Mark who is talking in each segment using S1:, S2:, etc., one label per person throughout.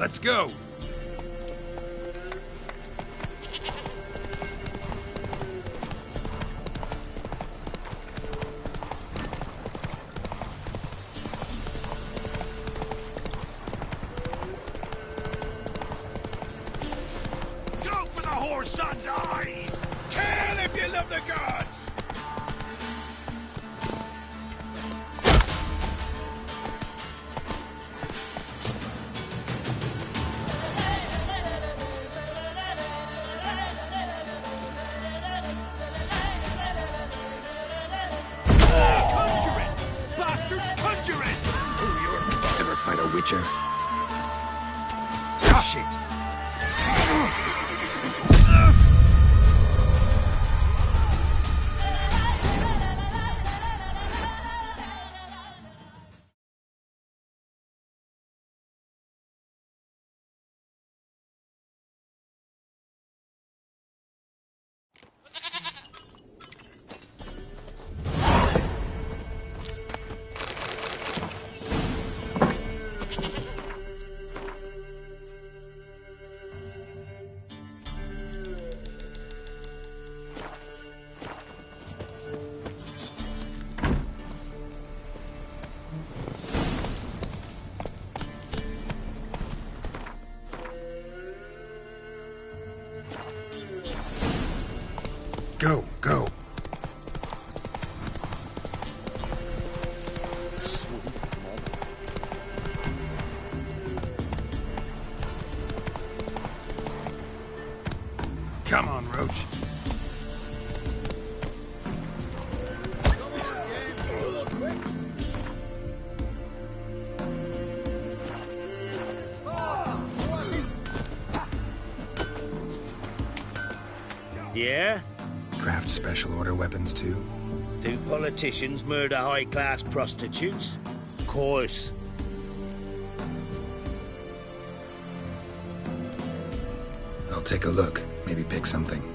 S1: Let's go.
S2: Go for the whore's son's eyes! Kill if you love the gods!
S1: Ever fight a witcher? Shit. Go, go. Come on, Roach.
S3: Yeah?
S1: Craft special order weapons too?
S3: Do politicians murder high-class prostitutes? Course.
S1: I'll take a look. Maybe pick something.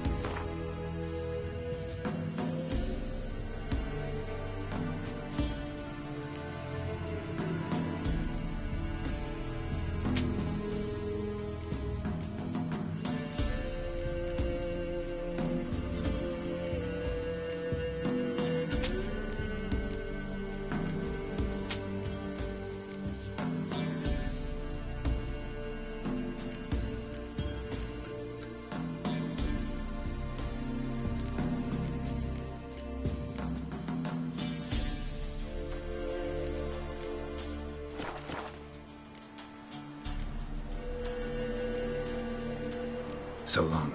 S1: So long.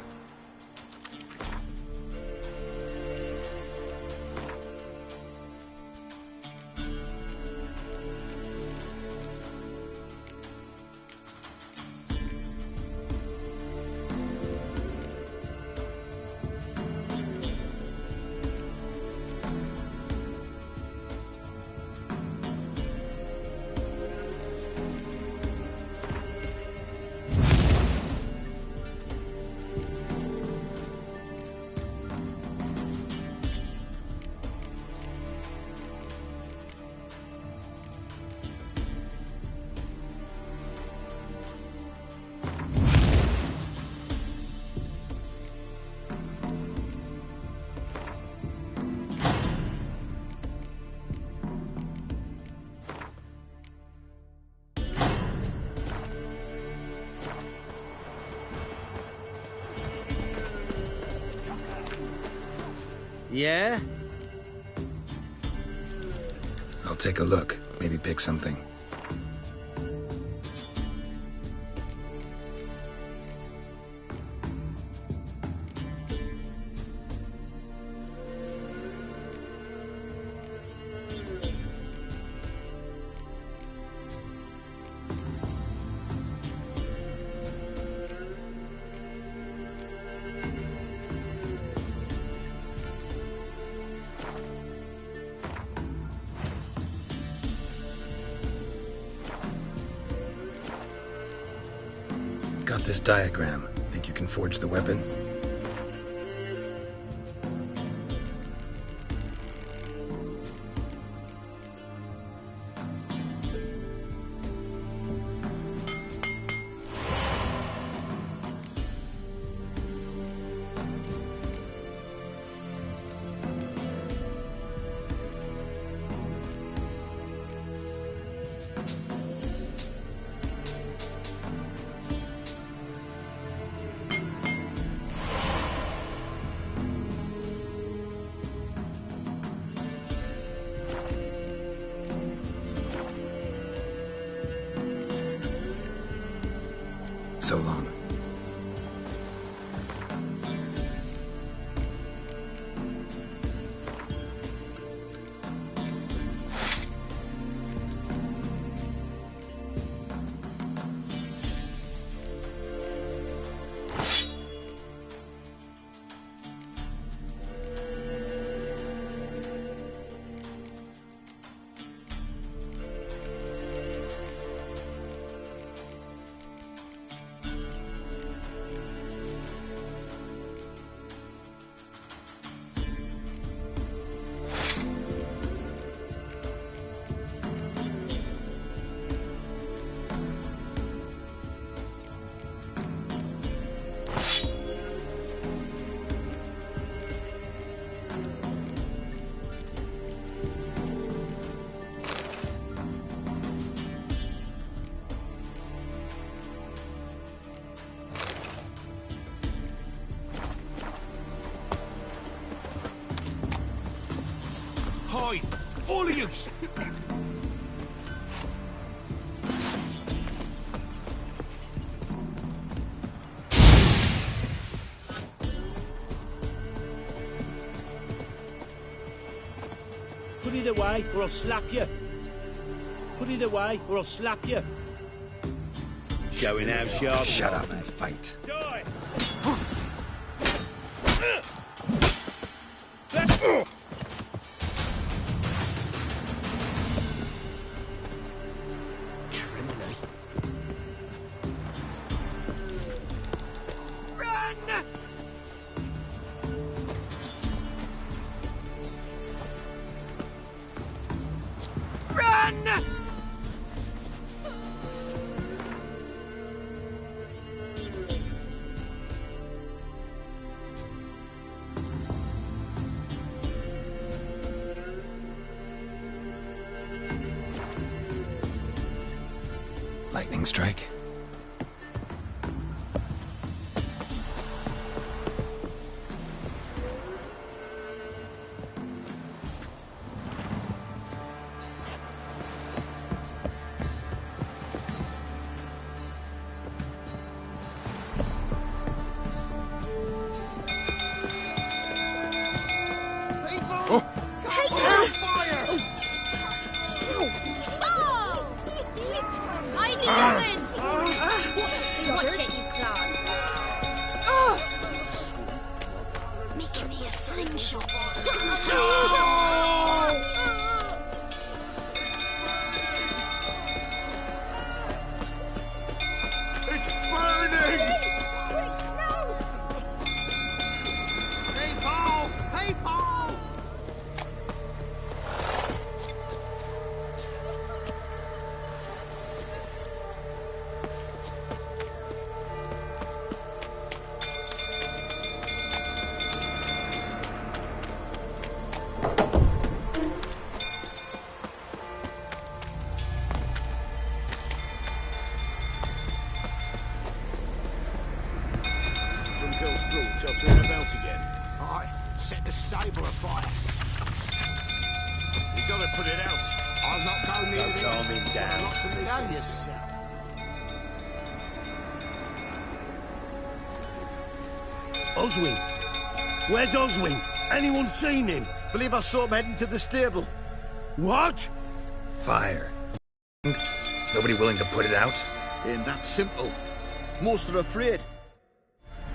S3: Yeah?
S1: I'll take a look. Maybe pick something. Got this diagram. Think you can forge the weapon? So long.
S2: Hide! All of you!
S3: Put it away, or I'll slap you. Put it away, or I'll slap you. Showing how sharp.
S1: Shut up and fight.
S3: Die!
S1: Lightning strike.
S4: Watch it, you clown. Making me a slingshot.
S2: It's burning!
S5: Hey, Paul! Hey, Paul!
S2: Till turn about again.
S5: Aye, set the stable afire.
S2: You gotta put it out.
S5: I'll not go near
S3: Don't calm him down.
S5: Not to me. Oh, yourself.
S3: Oswin! Where's Oswin? Anyone seen him?
S5: Believe I saw him heading to the stable.
S3: What?
S1: Fire. Nobody willing to put it out?
S5: Ain't that simple. Most are afraid.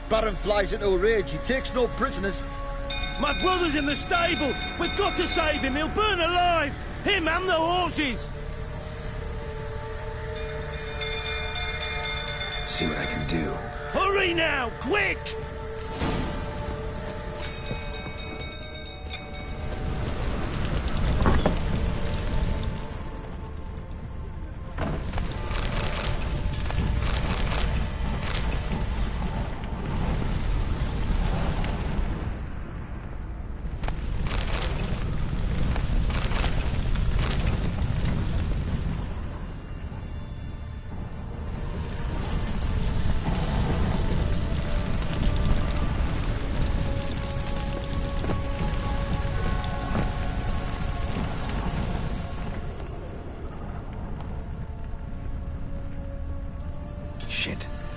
S5: Baron flies into a rage. He takes no prisoners.
S3: My brother's in the stable! We've got to save him! He'll burn alive! Him and the horses!
S1: See what I can do.
S3: Hurry now! Quick!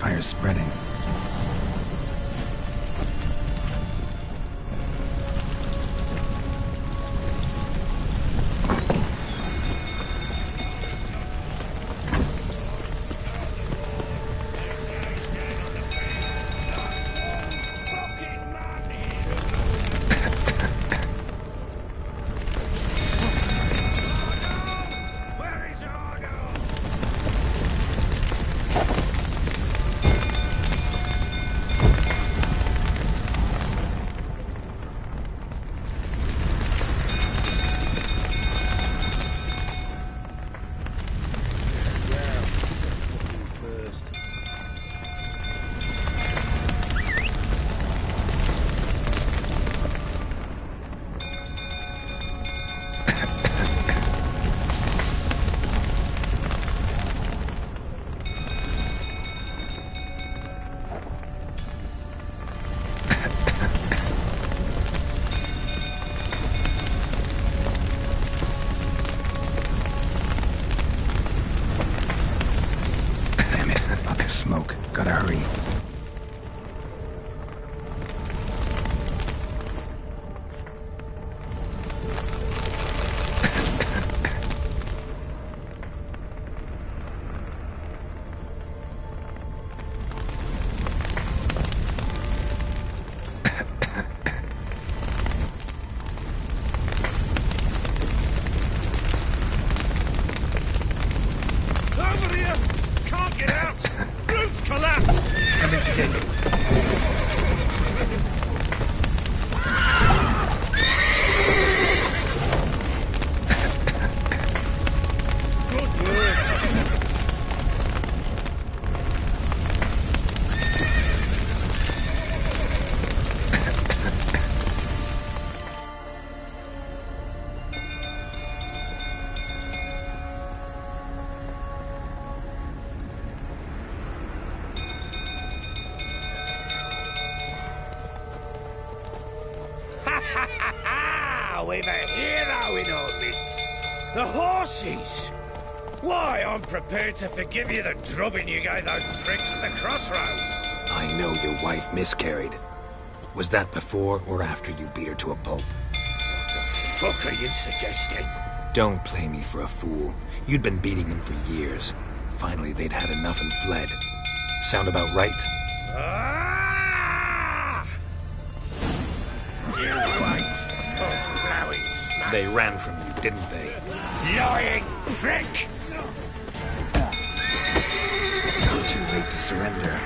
S1: Fire's spreading. Smoke. Gotta hurry.
S2: Over here! Can't get out! Roof collapsed!
S1: Coming to get you.
S2: Good work! We've a hero in our midst. The horses! Why, I'm prepared to forgive you the drubbing you gave those pricks at the crossroads.
S1: I know your wife miscarried. Was that before or after you beat her to a pulp?
S2: What the fuck are you suggesting?
S1: Don't play me for a fool. You'd been beating them for years. Finally, they'd had enough and fled. Sound about right?
S2: Ah! You wait. Oh, blowing smash.
S1: They ran from you, didn't they?
S2: Lying prick!
S1: Not too late to surrender.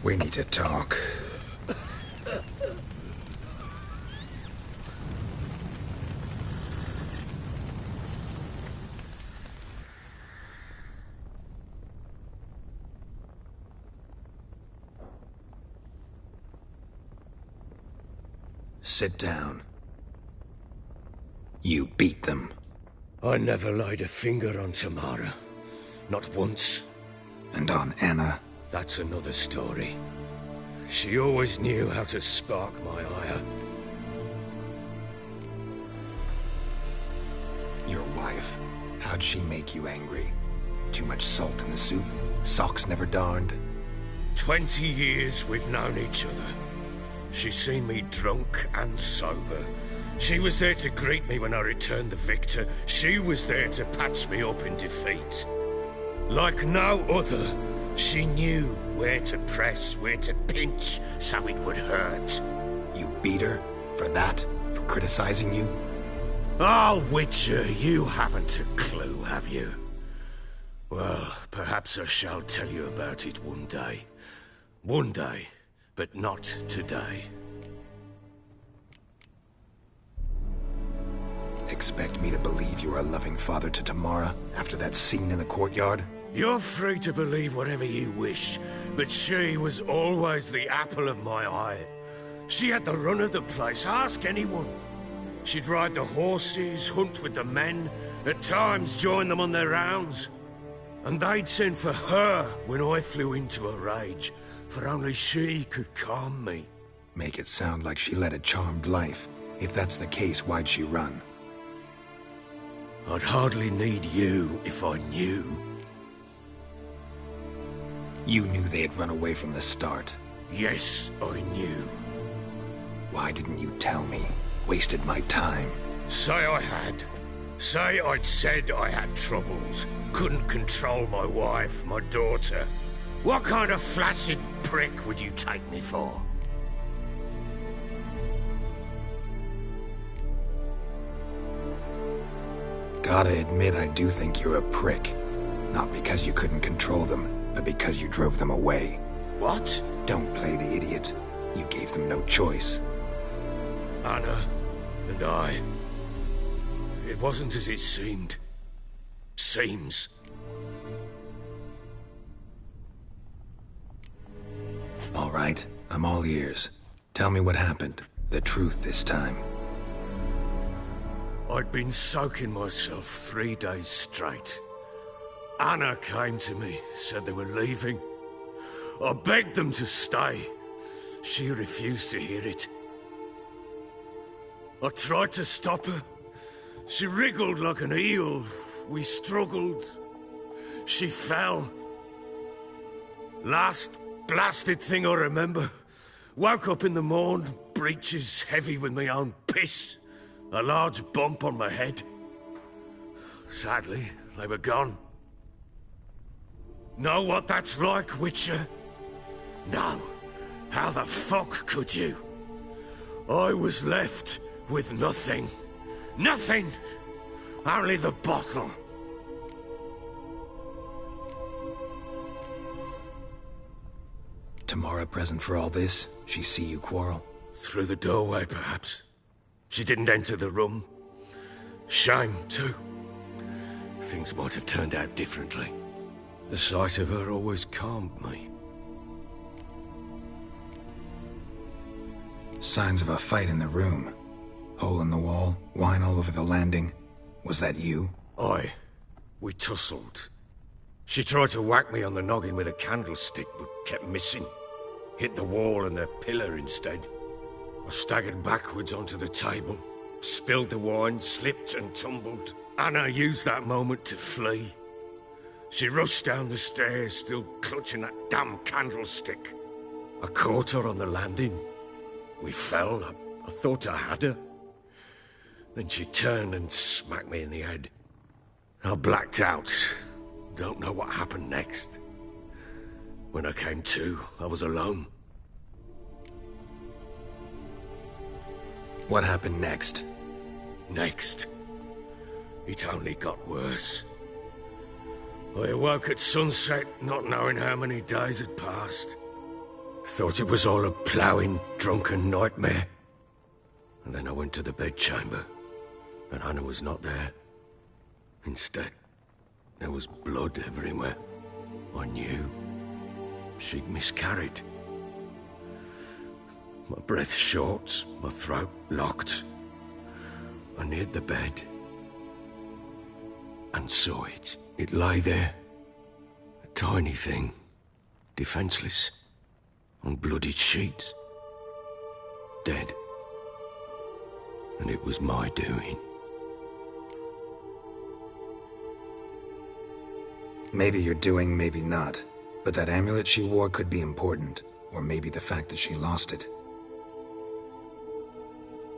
S1: We need to talk. Sit down. You beat them.
S2: I never laid a finger on Tamara. Not once.
S1: And on Anna.
S2: That's another story. She always knew how to spark my ire.
S1: Your wife. How'd she make you angry? Too much salt in the soup? Socks never darned?
S2: 20 years we've known each other. She's seen me drunk and sober. She was there to greet me when I returned the victor. She was there to patch me up in defeat. Like no other, she knew where to press, where to pinch, so it would hurt.
S1: You beat her? For that? For criticizing you?
S2: Oh, Witcher, you haven't a clue, have you? Well, perhaps I shall tell you about it one day. One day, but not today.
S1: Expect me to believe you were a loving father to Tamara after that scene in the courtyard?
S2: You're free to believe whatever you wish, but she was always the apple of my eye. She had the run of the place, ask anyone. She'd ride the horses, hunt with the men, at times join them on their rounds. And they'd send for her when I flew into a rage, for only she could calm me.
S1: Make it sound like she led a charmed life. If that's the case, why'd she run?
S2: I'd hardly need you if I knew.
S1: You knew they had run away from the start.
S2: Yes, I knew.
S1: Why didn't you tell me? Wasted my time.
S2: Say I had. Say I'd said I had troubles. Couldn't control my wife, my daughter. What kind of flaccid prick would you take me for?
S1: Gotta admit, I do think you're a prick. Not because you couldn't control them, but because you drove them away.
S2: What?
S1: Don't play the idiot. You gave them no choice.
S2: Anna and I... It wasn't as it seemed. Seems.
S1: All right, I'm all ears. Tell me what happened. The truth this time.
S2: I'd been soaking myself 3 days straight. Anna came to me, said they were leaving. I begged them to stay. She refused to hear it. I tried to stop her. She wriggled like an eel. We struggled. She fell. Last blasted thing I remember. Woke up in the morn, breeches heavy with my own piss. A large bump on my head. Sadly, they were gone. Know what that's like, Witcher? No. How the fuck could you? I was left with nothing. Nothing! Only the bottle.
S1: Tamara present for all this? She see you quarrel?
S2: Through the doorway, perhaps. She didn't enter the room. Shame, too. Things might have turned out differently. The sight of her always calmed me.
S1: Signs of a fight in the room. Hole in the wall, wine all over the landing. Was that you?
S2: Aye. We tussled. She tried to whack me on the noggin with a candlestick, but kept missing. Hit the wall and a pillar instead. I staggered backwards onto the table, spilled the wine, slipped and tumbled. Anna used that moment to flee. She rushed down the stairs, still clutching that damn candlestick. I caught her on the landing. We fell. I thought I had her. Then she turned and smacked me in the head. I blacked out. Don't know what happened next. When I came to, I was alone.
S1: What happened next?
S2: Next? It only got worse. I awoke at sunset, not knowing how many days had passed. Thought it was all a ploughing, drunken nightmare. And then I went to the bedchamber, but Anna was not there. Instead, there was blood everywhere. I knew she'd miscarried. My breath short, my throat locked. I neared the bed and saw it. It lay there, a tiny thing, defenseless, on bloodied sheets, dead. And it was my doing.
S1: Maybe you're doing, maybe not. But that amulet she wore could be important. Or maybe the fact that she lost it.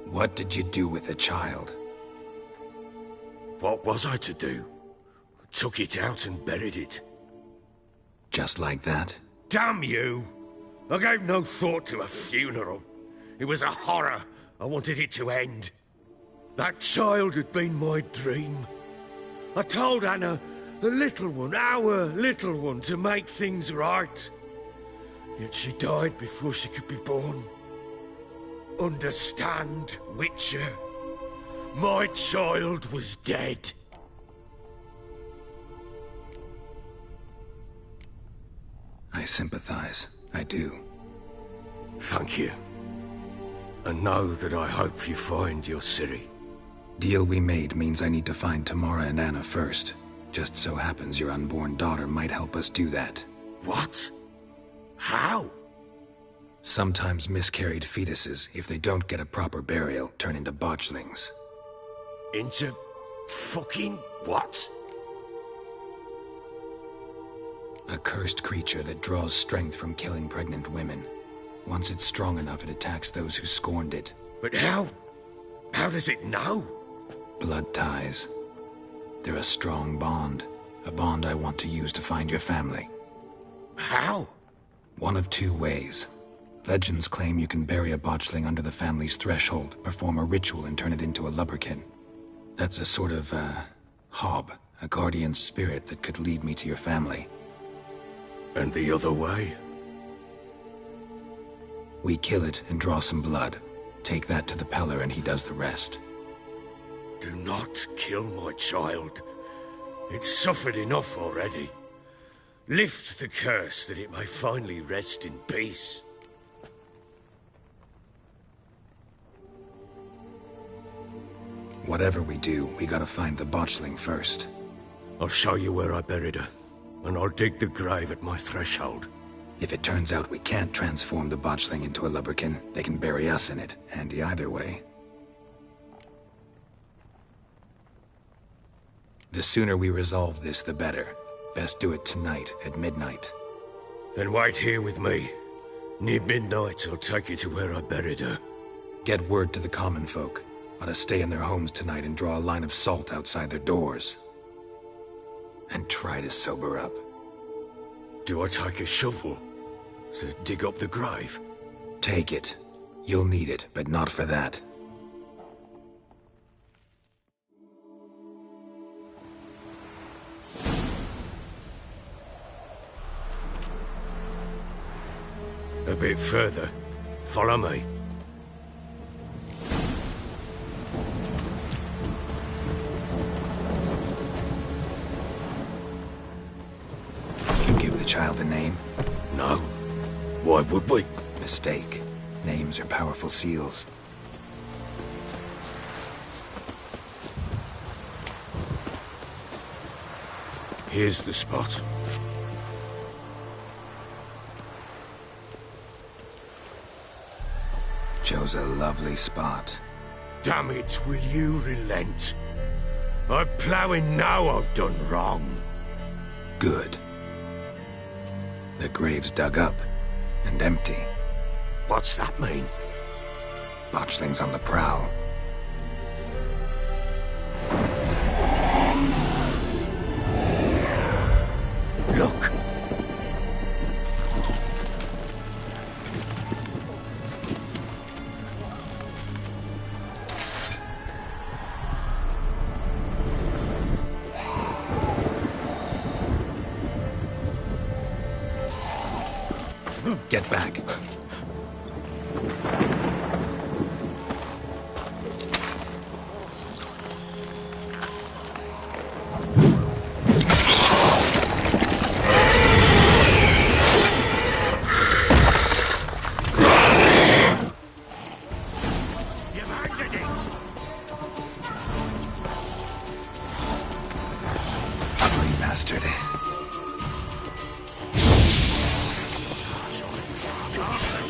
S1: What did you do with the child?
S2: What was I to do? Took it out and buried it.
S1: Just like that?
S2: Damn you! I gave no thought to a funeral. It was a horror. I wanted it to end. That child had been my dream. I told Anna, the little one, our little one, to make things right. Yet she died before she could be born. Understand, Witcher? My child was dead.
S1: I sympathize. I do.
S2: Thank you. And know that I hope you find your Ciri.
S1: Deal we made means I need to find Tamara and Anna first. Just so happens your unborn daughter might help us do that.
S2: What? How?
S1: Sometimes miscarried fetuses, if they don't get a proper burial, turn into botchlings.
S2: Into fucking what?
S1: A cursed creature that draws strength from killing pregnant women. Once it's strong enough, it attacks those who scorned it.
S2: But how? How does it know?
S1: Blood ties. They're a strong bond. A bond I want to use to find your family.
S2: How?
S1: One of two ways. Legends claim you can bury a botchling under the family's threshold, perform a ritual and turn it into a lubberkin. That's a sort of, hob, a guardian spirit that could lead me to your family.
S2: And the other way?
S1: We kill it and draw some blood. Take that to the Peller and he does the rest.
S2: Do not kill my child. It's suffered enough already. Lift the curse that it may finally rest in peace.
S1: Whatever we do, we gotta find the botchling first.
S2: I'll show you where I buried her, and I'll dig the grave at my threshold.
S1: If it turns out we can't transform the botchling into a lubberkin, they can bury us in it. Handy either way. The sooner we resolve this, the better. Best do it tonight, at midnight.
S2: Then wait here with me. Near midnight, I'll take you to where I buried her.
S1: Get word to the common folk. Ought to stay in their homes tonight and draw a line of salt outside their doors. And try to sober up.
S2: Do I take a shovel to dig up the grave?
S1: Take it. You'll need it, but not for that.
S2: A bit further. Follow me.
S1: You give the child a name?
S2: No. Why would we?
S1: Mistake. Names are powerful seals.
S2: Here's the spot.
S1: Chose a lovely spot.
S2: Damn it, will you relent? I'm ploughing now I've done wrong.
S1: Good. The grave's dug up and empty.
S2: What's that mean?
S1: Botchling's on the prowl.
S2: Look!
S1: Get back.
S2: You've handed it!
S1: Ugly bastard.
S2: Got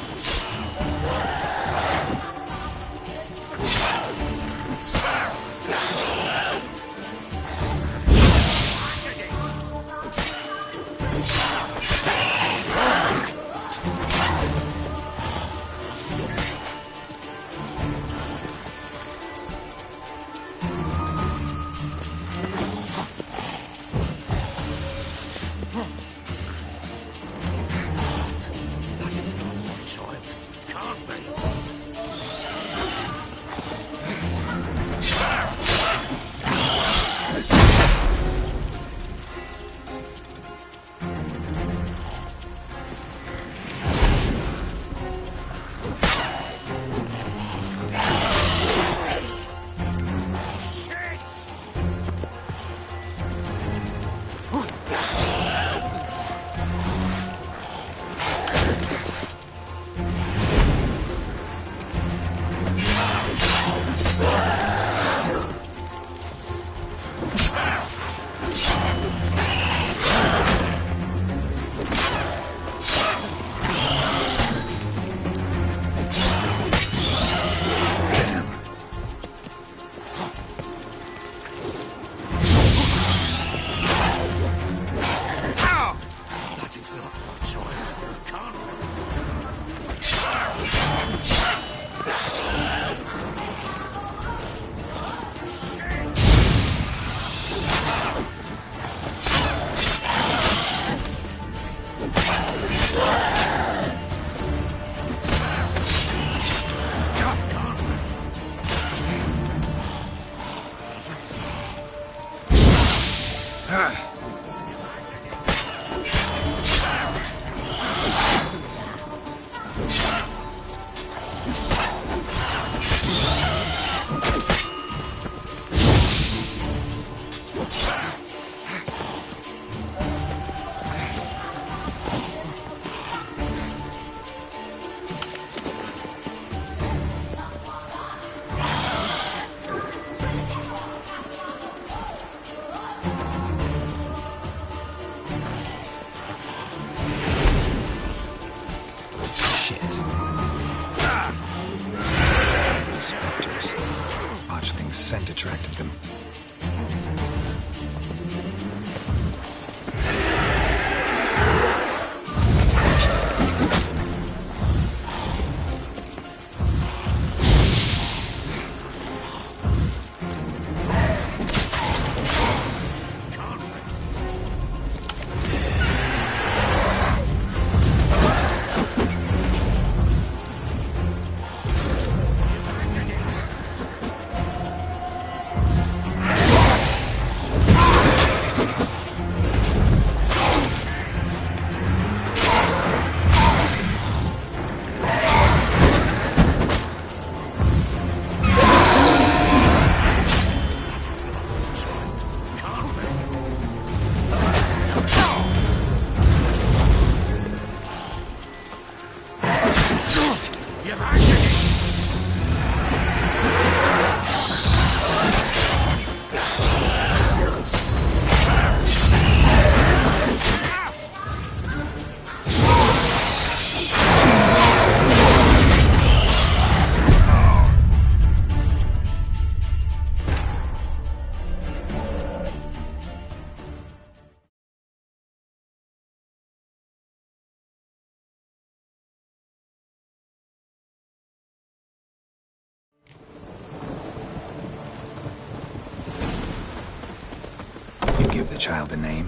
S1: child a name?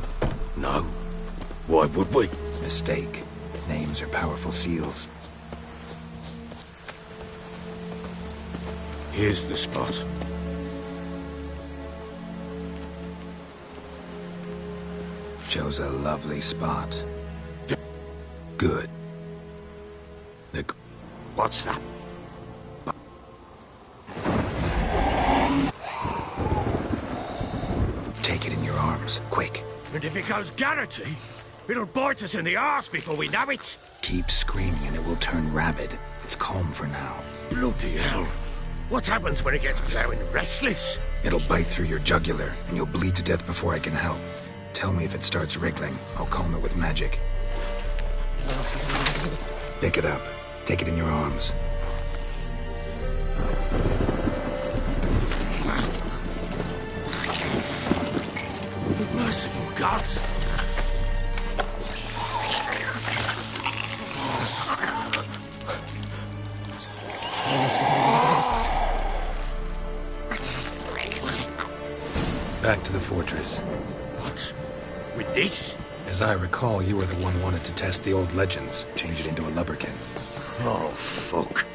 S2: No. Why would we?
S1: Mistake. Names are powerful seals.
S2: Here's the spot.
S1: Chose a lovely spot. Good.
S2: What's that?
S1: Take it in your arms, quick.
S2: And if it goes Garrity, it'll bite us in the arse before we know it.
S1: Keep screaming and it will turn rabid. It's calm for now.
S2: Bloody hell. What happens when it gets plowing restless?
S1: It'll bite through your jugular, and you'll bleed to death before I can help. Tell me if it starts wriggling. I'll calm it with magic. Pick it up. Take it in your arms.
S2: Merciful gods!
S1: Back to the fortress.
S2: What? With this?
S1: As I recall, you were the one wanted to test the old legends, change it into a lubberkin.
S2: Oh, fuck.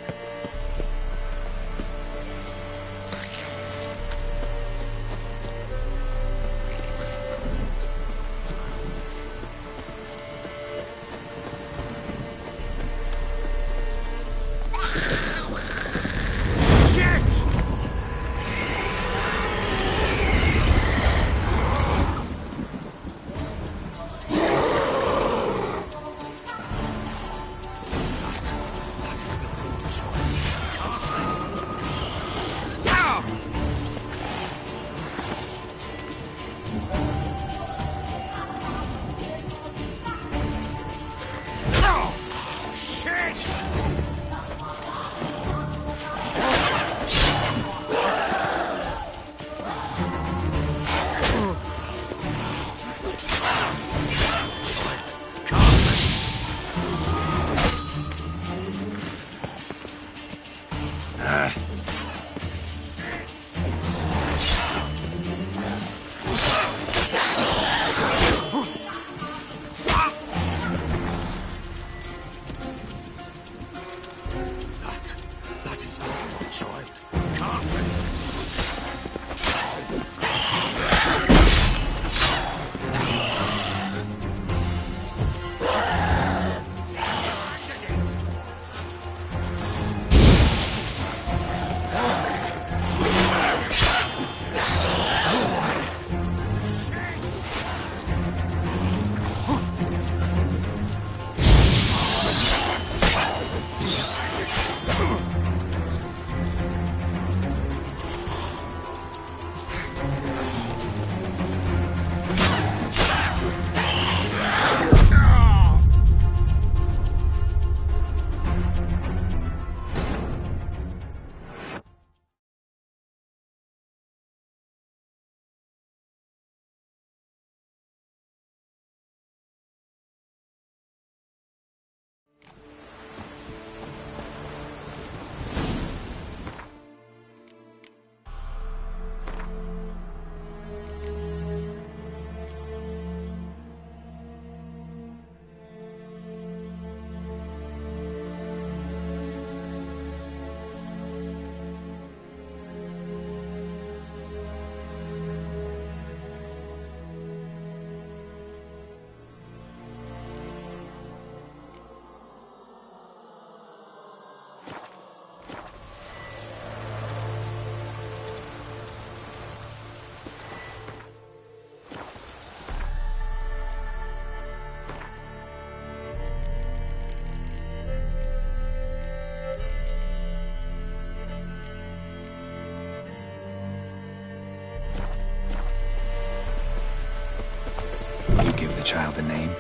S1: Child a name?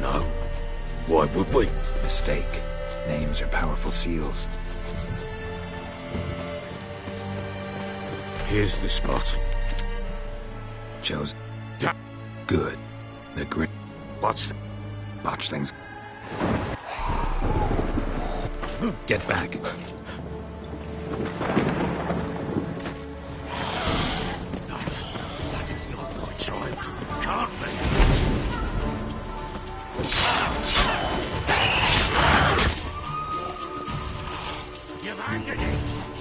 S2: No. Why would we?
S1: Mistake. Names are powerful seals.
S2: Here's the spot.
S1: Chose. Good. The grit.
S2: What's the...
S1: Botchlings. Get back.
S2: That is not my child. can't we? You've angered it!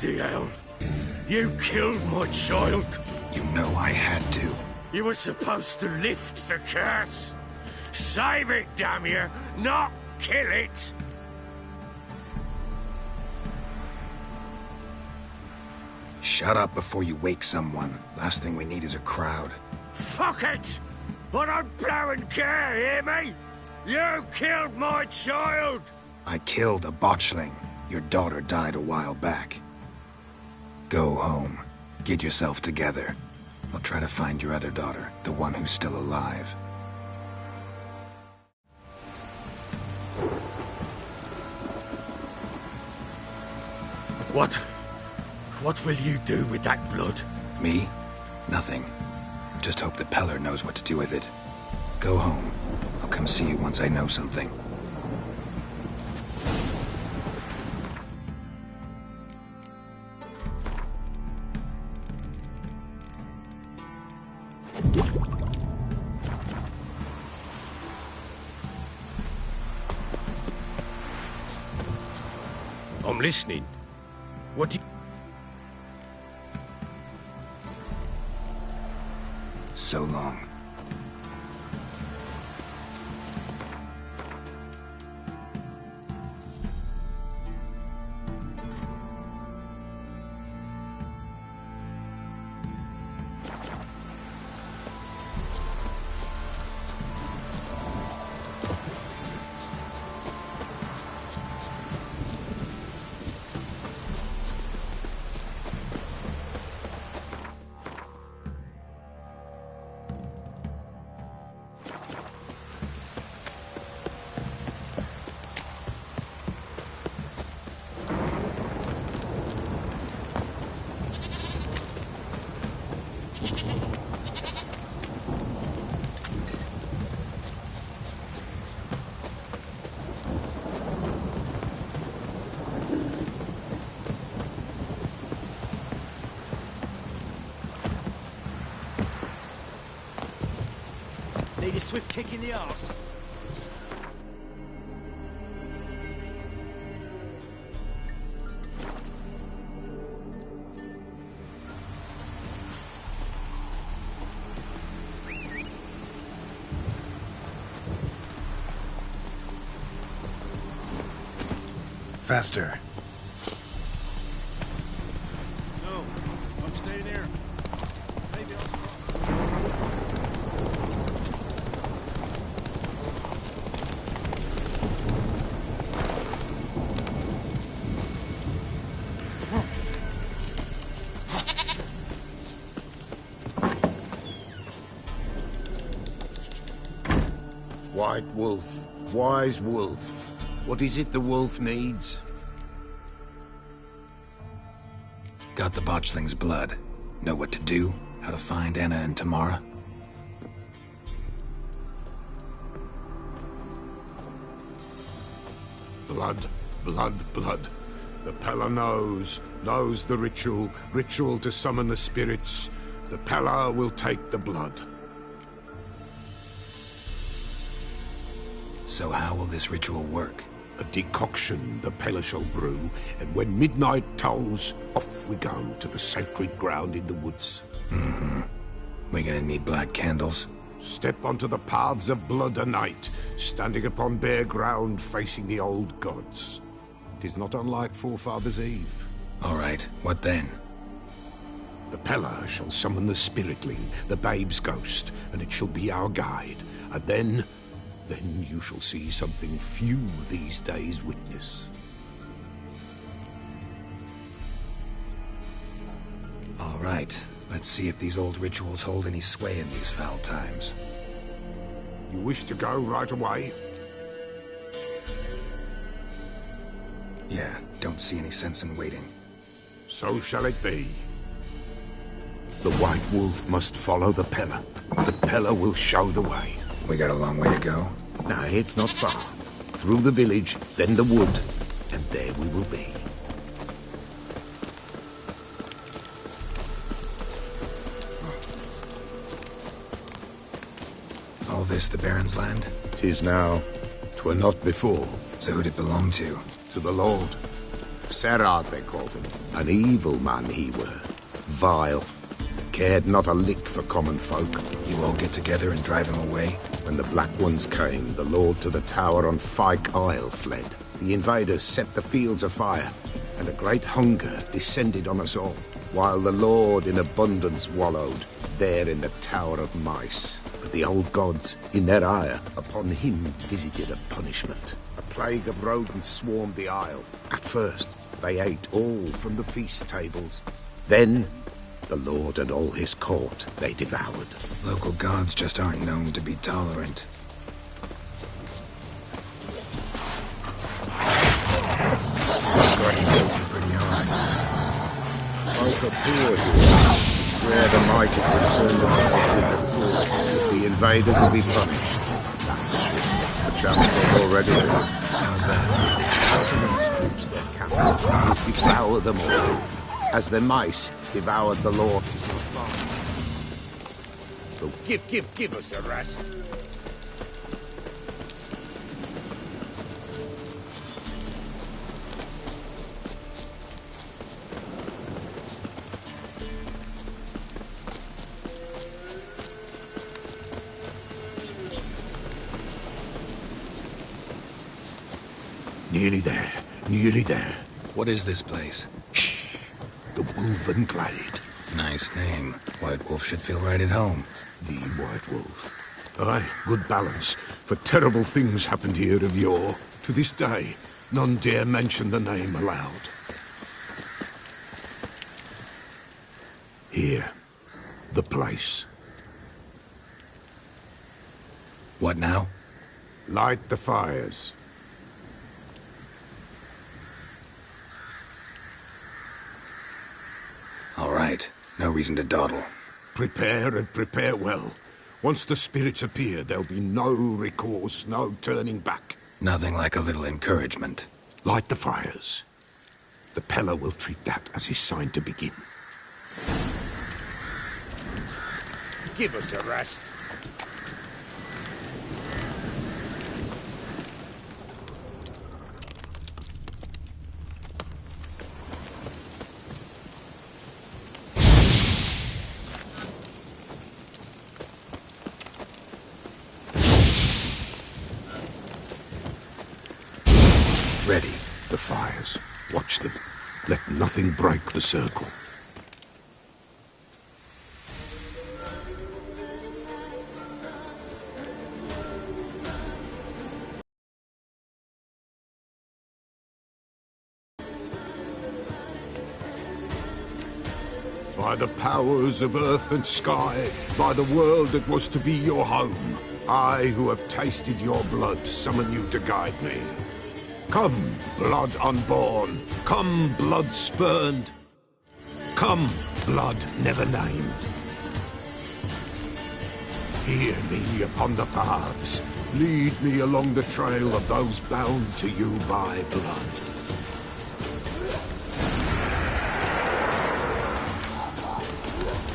S2: Bloody hell. You killed my child.
S1: You know I had to.
S2: You were supposed to lift the curse. Save it, damn you, not kill it.
S1: Shut up before you wake someone. Last thing we need is a crowd.
S2: Fuck it! I don't blow and care, hear me? You killed my child!
S1: I killed a botchling. Your daughter died a while back. Go home. Get yourself together. I'll try to find your other daughter, the one who's still alive.
S2: What will you do with that blood?
S1: Me? Nothing. Just hope that Peller knows what to do with it. Go home. I'll come see you once I know something.
S2: I'm listening. What do you...
S1: So long.
S3: Need a swift kick in the arse.
S1: Faster.
S3: No, I'm staying here. Maybe I'll...
S6: White wolf, wise wolf. What is it the wolf needs?
S1: Got the botchling's blood. Know what to do? How to find Anna and Tamara?
S6: Blood, blood, blood. The Peller knows the ritual to summon the spirits. The Peller will take the blood.
S1: So how will this ritual work?
S6: A decoction the Peller shall brew, and when midnight tolls, off we go to the sacred ground in the woods.
S1: We gonna need black candles?
S6: Step onto the paths of blood a night, standing upon bare ground facing the old gods. It is not unlike Forefathers' Eve.
S1: All right, what then?
S6: The Peller shall summon the spiritling, the babe's ghost, and it shall be our guide. And then you shall see something few these days witness.
S1: All right, let's see if these old rituals hold any sway in these foul times.
S6: You wish to go right away?
S1: Yeah, don't see any sense in waiting.
S6: So shall it be. The White Wolf must follow the Peller. The Peller will show the way.
S1: We got a long way to go.
S6: Nay, it's not far. Through the village, then the wood, and there we will be.
S1: All this the Baron's land?
S6: 'Tis now. 'Twere not before.
S1: So who'd it belong to?
S6: To the Lord. Serad, they called him. An evil man he were. Vile. Cared not a lick for common folk.
S1: You all get together and drive him away?
S6: When the Black Ones came, the Lord to the tower on Fyke Isle fled. The invaders set the fields afire, and a great hunger descended on us all, while the Lord in abundance wallowed, there in the Tower of Mice. But the old gods, in their ire, upon him visited a punishment. A plague of rodents swarmed the isle. At first, they ate all from the feast tables. Then, the Lord and all his court they devoured.
S1: Local gods just aren't known to be tolerant. Those guardians hit you pretty hard.
S6: Folk are poor here, where the mighty concern themselves with the poor. If the invaders will be punished. That's the chance they've already done.
S1: How's that?
S6: Pestilence groups their captives and will devour them all, as the mice devoured the Lord to so far. So give us a rest. Nearly there, nearly there.
S1: What is this place?
S6: Shh! The Wolven Glade.
S1: Nice name. White Wolf should feel right at home.
S6: The White Wolf. Aye, good balance. For terrible things happened here of yore. To this day, none dare mention the name aloud. Here, the place.
S1: What now?
S6: Light the fires.
S1: All right. No reason to dawdle.
S6: Prepare and prepare well. Once the spirits appear, there'll be no recourse, no turning back.
S1: Nothing like a little encouragement.
S6: Light the fires. The Pella will treat that as his sign to begin. Give us a rest.
S1: Ready.
S6: The fires. Watch them. Let nothing break the circle. By the powers of earth and sky, by the world that was to be your home, I, who have tasted your blood, summon you to guide me. Come, blood unborn. Come, blood spurned. Come, blood never named. Hear me upon the paths. Lead me along the trail of those bound to you by blood.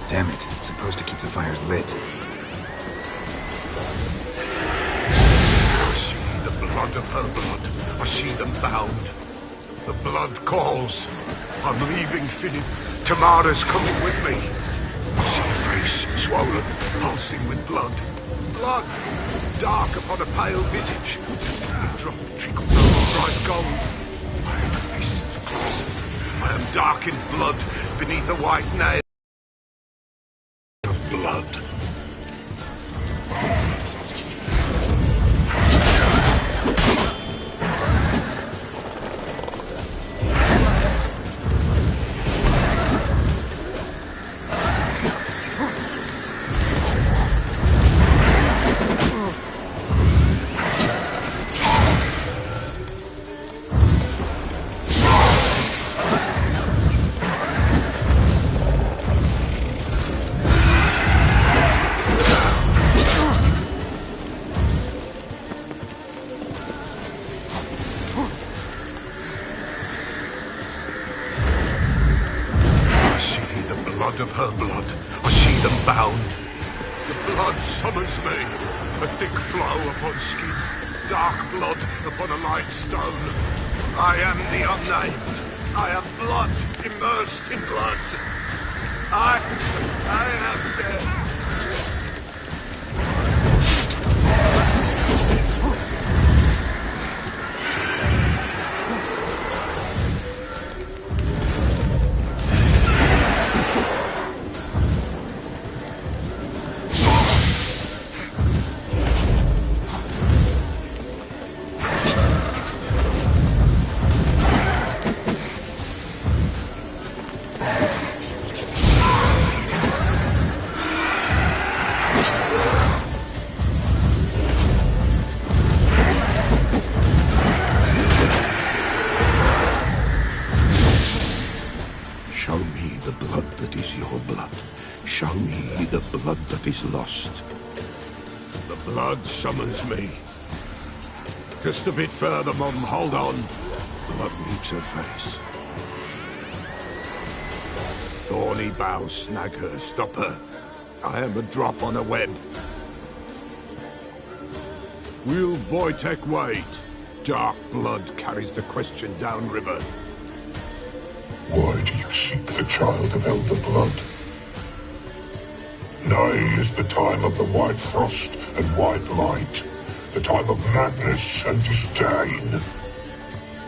S1: Damn it. Supposed to keep the fires lit.
S6: I see the blood of her blood. I see them bound. The blood calls. I'm leaving Philip. Tamara's coming with me. I see a face swollen, pulsing with blood. Blood! Dark upon a pale visage. The drop trickles over bright gold. I am a fist clasped. I am darkened blood beneath a white nail of blood. Of her blood, I see them bound. The blood summons me, a thick flow upon skin, dark blood upon a light stone. I am the unnamed, I am blood, immersed in blood. I am dead. Show me the blood that is your blood. Show me the blood that is lost. The blood summons me. Just a bit further, Mum. Hold on. Blood leaves her face. Thorny boughs snag her. Stop her. I am a drop on a web. Will Wojtek wait? Dark blood carries the question downriver.
S7: Why do you seek the child of Elder Blood? Nigh is the time of the white frost and white light, the time of madness and disdain.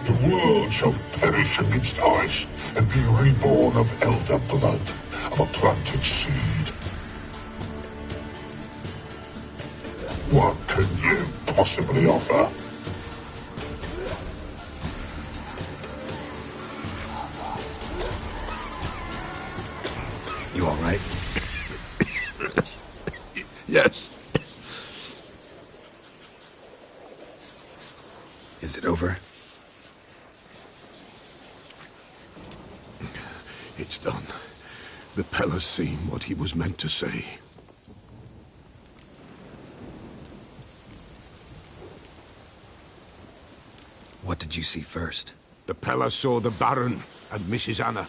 S7: The world shall perish amidst ice and be reborn of Elder Blood, of a planted seed. What can you possibly offer?
S1: You all right?
S6: Yes.
S1: Is it over?
S6: It's done. The Pella's seen what he was meant to say.
S1: What did you see first?
S6: The Pella saw the Baron and Mrs. Anna.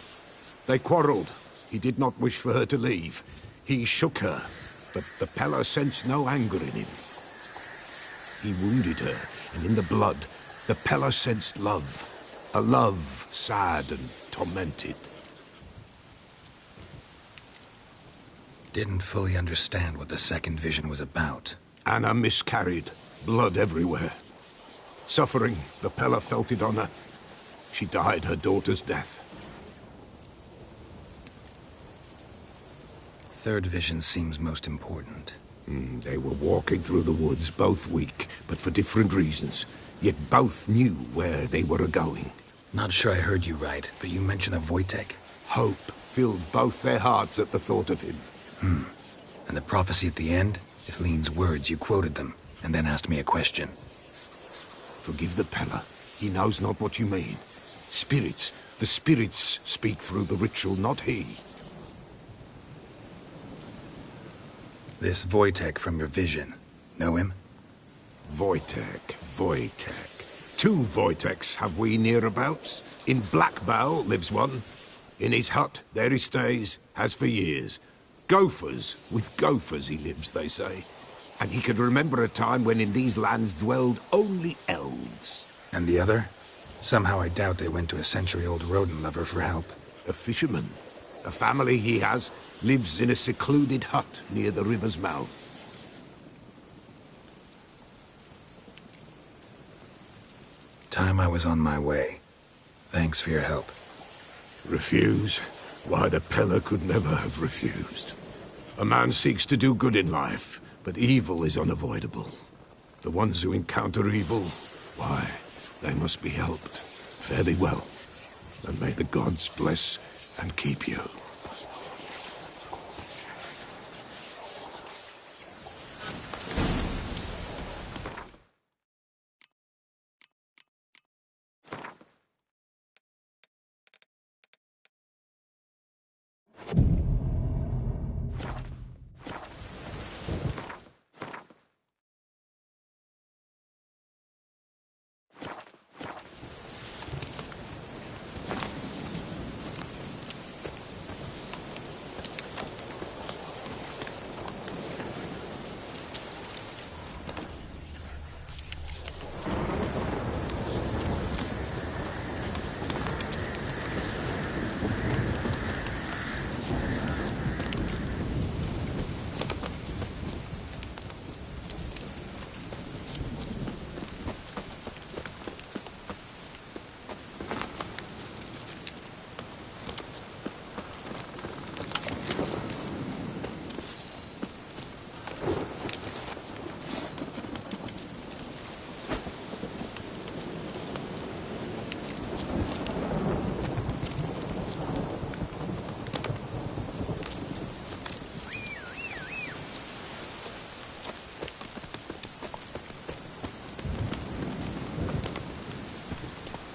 S6: They quarreled. He did not wish for her to leave. He shook her, but the Pella sensed no anger in him. He wounded her, and in the blood, the Pella sensed love. A love sad and tormented.
S1: Didn't fully understand what the second vision was about.
S6: Anna miscarried, blood everywhere. Suffering, the Pella felt it on her. She died her daughter's death.
S1: Third vision seems most important.
S6: They were walking through the woods, both weak, but for different reasons. Yet both knew where they were going.
S1: Not sure I heard you right, but you mentioned a Wojtek.
S6: Hope filled both their hearts at the thought of him.
S1: And the prophecy at the end? Ithlinne's words, you quoted them, and then asked me a question.
S6: Forgive the Pella. He knows not what you mean. Spirits. The spirits speak through the ritual, not he.
S1: This Wojtek from your vision. Know him?
S6: Wojtek. Two Wojteks have we nearabouts. In Blackbow lives one. In his hut, there he stays, has for years. Gophers, with gophers he lives, they say. And he could remember a time when in these lands dwelled only elves.
S1: And the other? Somehow I doubt they went to a century-old rodent lover for help.
S6: A fisherman. A family he has lives in a secluded hut near the river's mouth.
S1: Time I was on my way. Thanks for your help.
S6: Refuse? Why, the Pella could never have refused. A man seeks to do good in life, but evil is unavoidable. The ones who encounter evil, why, they must be helped. Fare thee well, and may the gods bless and keep you.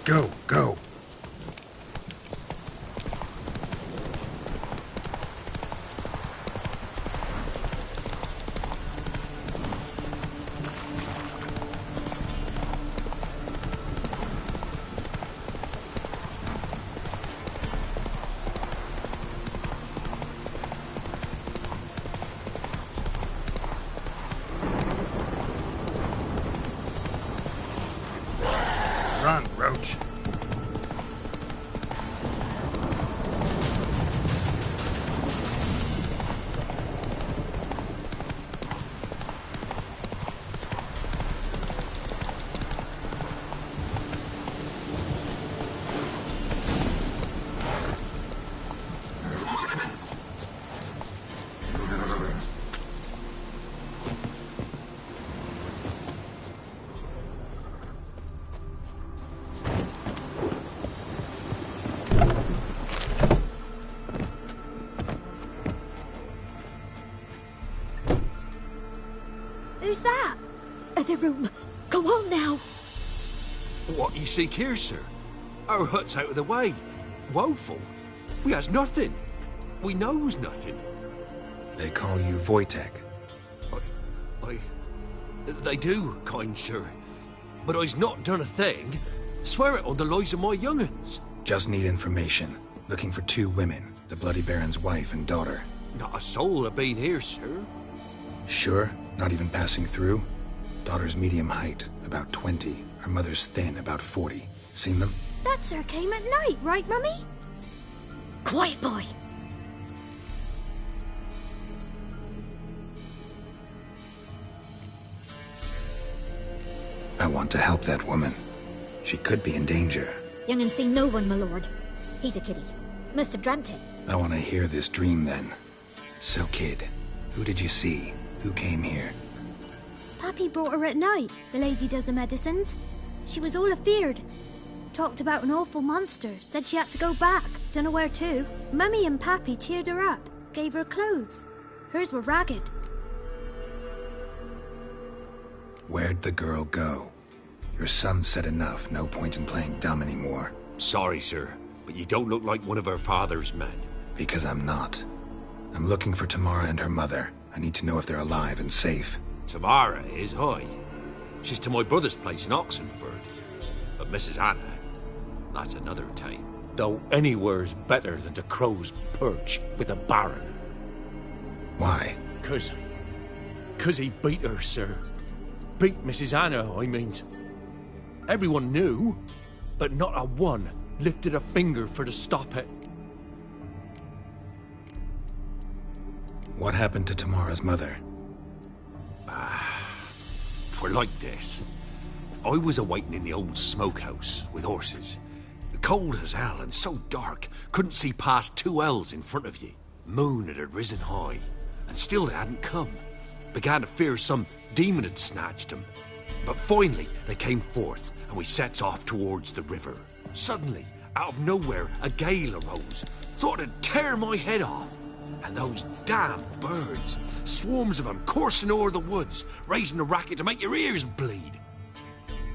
S1: Go, go. Run, Roach.
S4: Who's that?
S8: Other room. Go on now.
S9: What you seek here, sir? Our hut's out of the way. Woeful. We has nothing. We knows nothing.
S1: They call you Wojtek.
S9: They do, kind sir. But I's not done a thing. Swear it on the lives of my young'uns.
S1: Just need information. Looking for 2 women, the Bloody Baron's wife and daughter.
S9: Not a soul have been here, sir.
S1: Sure? Not even passing through? Daughter's medium height, about 20. Her mother's thin, about 40. Seen them?
S4: That sir came at night, right, Mummy?
S8: Quiet, boy.
S1: I want to help that woman. She could be in danger.
S8: Young and seen no one, my lord. He's a kiddie. Must have dreamt it.
S1: I want to hear this dream then. So, kid, who did you see? Who came here?
S4: Pappy brought her at night, the lady does the medicines. She was all afeared. Talked about an awful monster, said she had to go back, dunno where to. Mummy and Pappy cheered her up, gave her clothes. Hers were ragged.
S1: Where'd the girl go? Your son said enough, no point in playing dumb anymore.
S9: Sorry, sir, but you don't look like one of our father's men.
S1: Because I'm not. I'm looking for Tamara and her mother. I need to know if they're alive and safe.
S9: Tamara is, aye. She's to my brother's place in Oxenford. But Mrs. Anna, that's another time.
S10: Though anywhere's better than to Crow's Perch with a baron.
S1: Why?
S10: 'Cause he beat her, sir. Beat Mrs. Anna, I means. Everyone knew, but not a one lifted a finger for to stop it.
S1: What happened to Tamara's mother?
S9: 'Twere like this. I was awaiting in the old smokehouse with horses. Cold as hell and so dark, couldn't see past 2 ells in front of ye. Moon had risen high, and still they hadn't come. Began to fear some demon had snatched them. But finally they came forth, and we sets off towards the river. Suddenly, out of nowhere, a gale arose. Thought it'd tear my head off. And those damn birds, swarms of them coursing o'er the woods, raising a racket to make your ears bleed.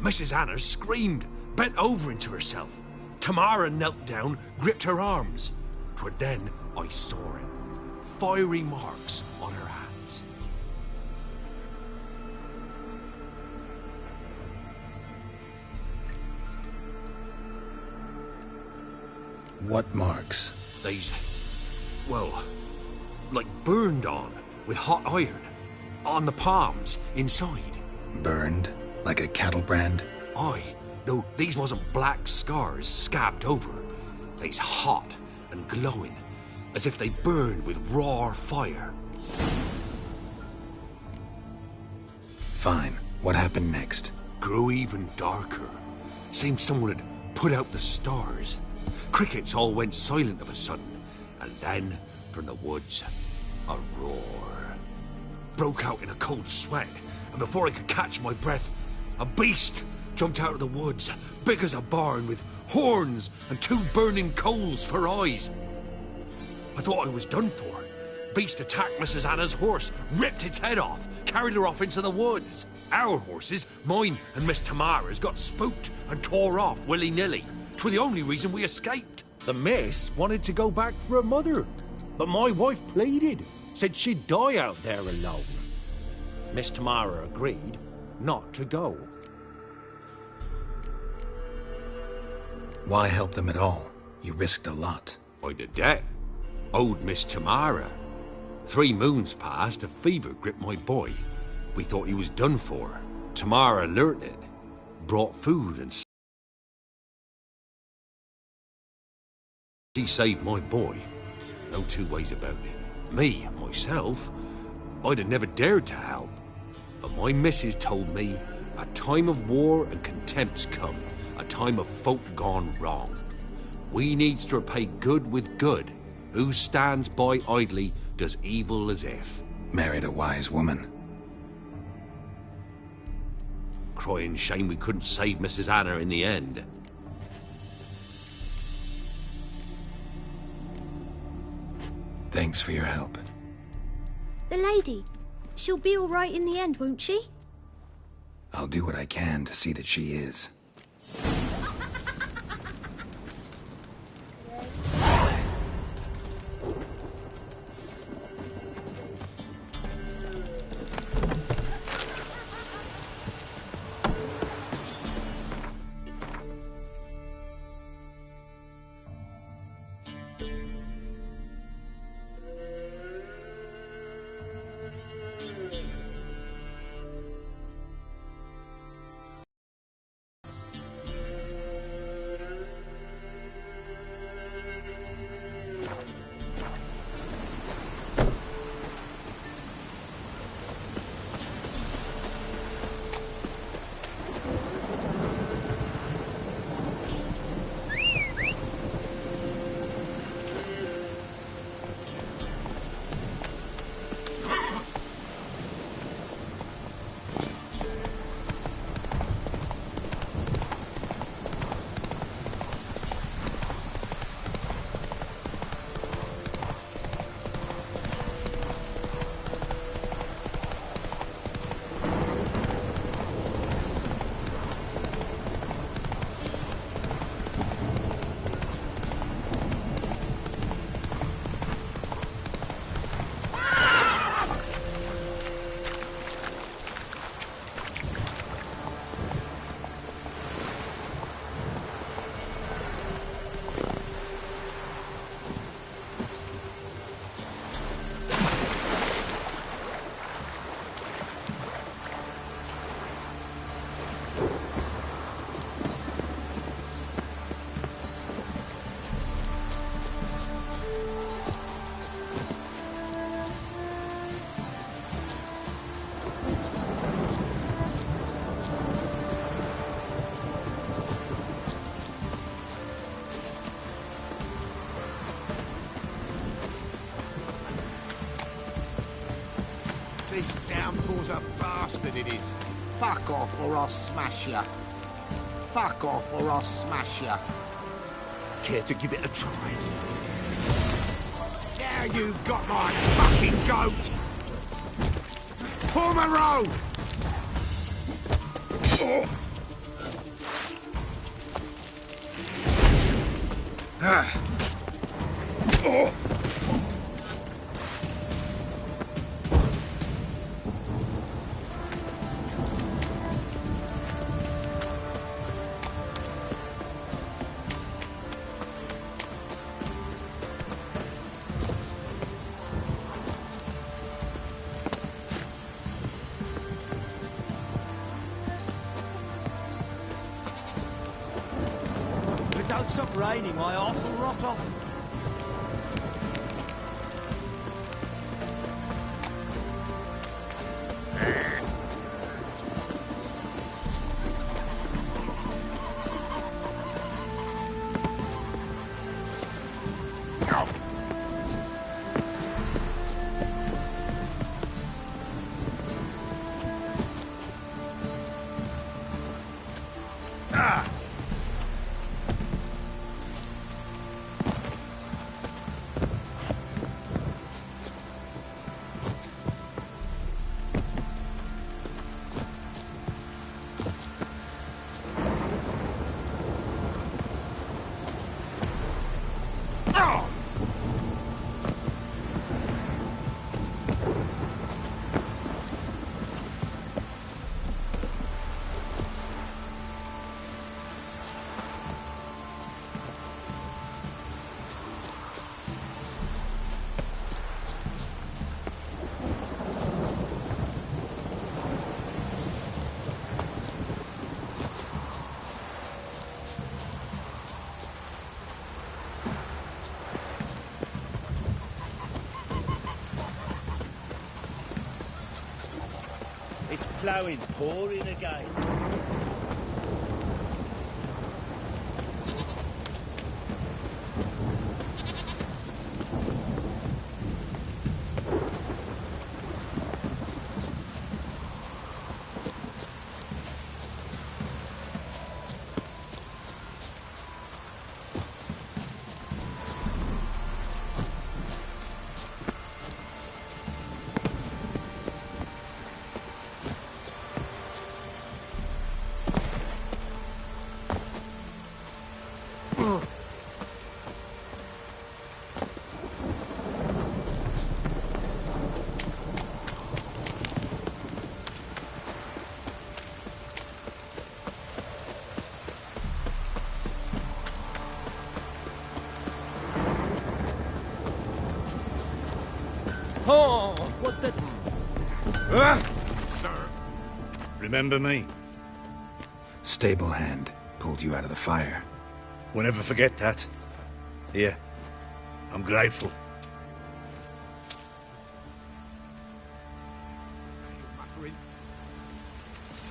S9: Mrs. Anna screamed, bent over into herself. Tamara knelt down, gripped her arms. 'Twere then I saw it. Fiery marks on her hands.
S1: What marks?
S9: These, well, like burned on with hot iron. On the palms, inside.
S1: Burned? Like a cattle brand?
S9: Aye, though these wasn't black scars scabbed over. They's hot and glowing, as if they burned with raw fire.
S1: Fine. What happened next?
S9: Grew even darker. Seemed someone had put out the stars. Crickets all went silent of a sudden, and then, from the woods, a roar. Broke out in a cold sweat, and before I could catch my breath, a beast jumped out of the woods, big as a barn, with horns and 2 burning coals for eyes. I thought I was done for, Beast attacked Mrs. Anna's horse, ripped its head off, carried her off into the woods. Our horses, mine and Miss Tamara's, got spooked and tore off willy-nilly. 'Twere the only reason we escaped.
S10: The miss wanted to go back for her mother, but my wife pleaded, said she'd die out there alone. Miss Tamara agreed not to go.
S1: Why help them at all? You risked a lot.
S9: I'd a debt. Owed Miss Tamara. 3 moons passed, a fever gripped my boy. We thought he was done for. Tamara alerted, brought food and he saved my boy. No 2 ways about it. Me, myself, I'd have never dared to help. But my missus told me a time of war and contempt's come, a time of folk gone wrong. We needs to repay good with good. Who stands by idly does evil as if.
S1: Married a wise woman.
S9: Crying shame we couldn't save Mrs. Anna in the end.
S1: Thanks for your help.
S4: The lady, she'll be all right in the end, won't she?
S1: I'll do what I can to see that she is.
S11: This downpour's a bastard, it is. Fuck off or I'll smash ya. Fuck off or I'll smash ya.
S6: Care to give it a try? Now you've got my fucking goat! Form a row! Oh. Ah. Oh.
S3: If it don't stop raining, my arse will rot off. ploughing, pouring again.
S12: Oh, what the...
S13: Sir. Remember me?
S1: Stable hand pulled you out of the fire.
S13: We'll never forget that. Here. I'm grateful.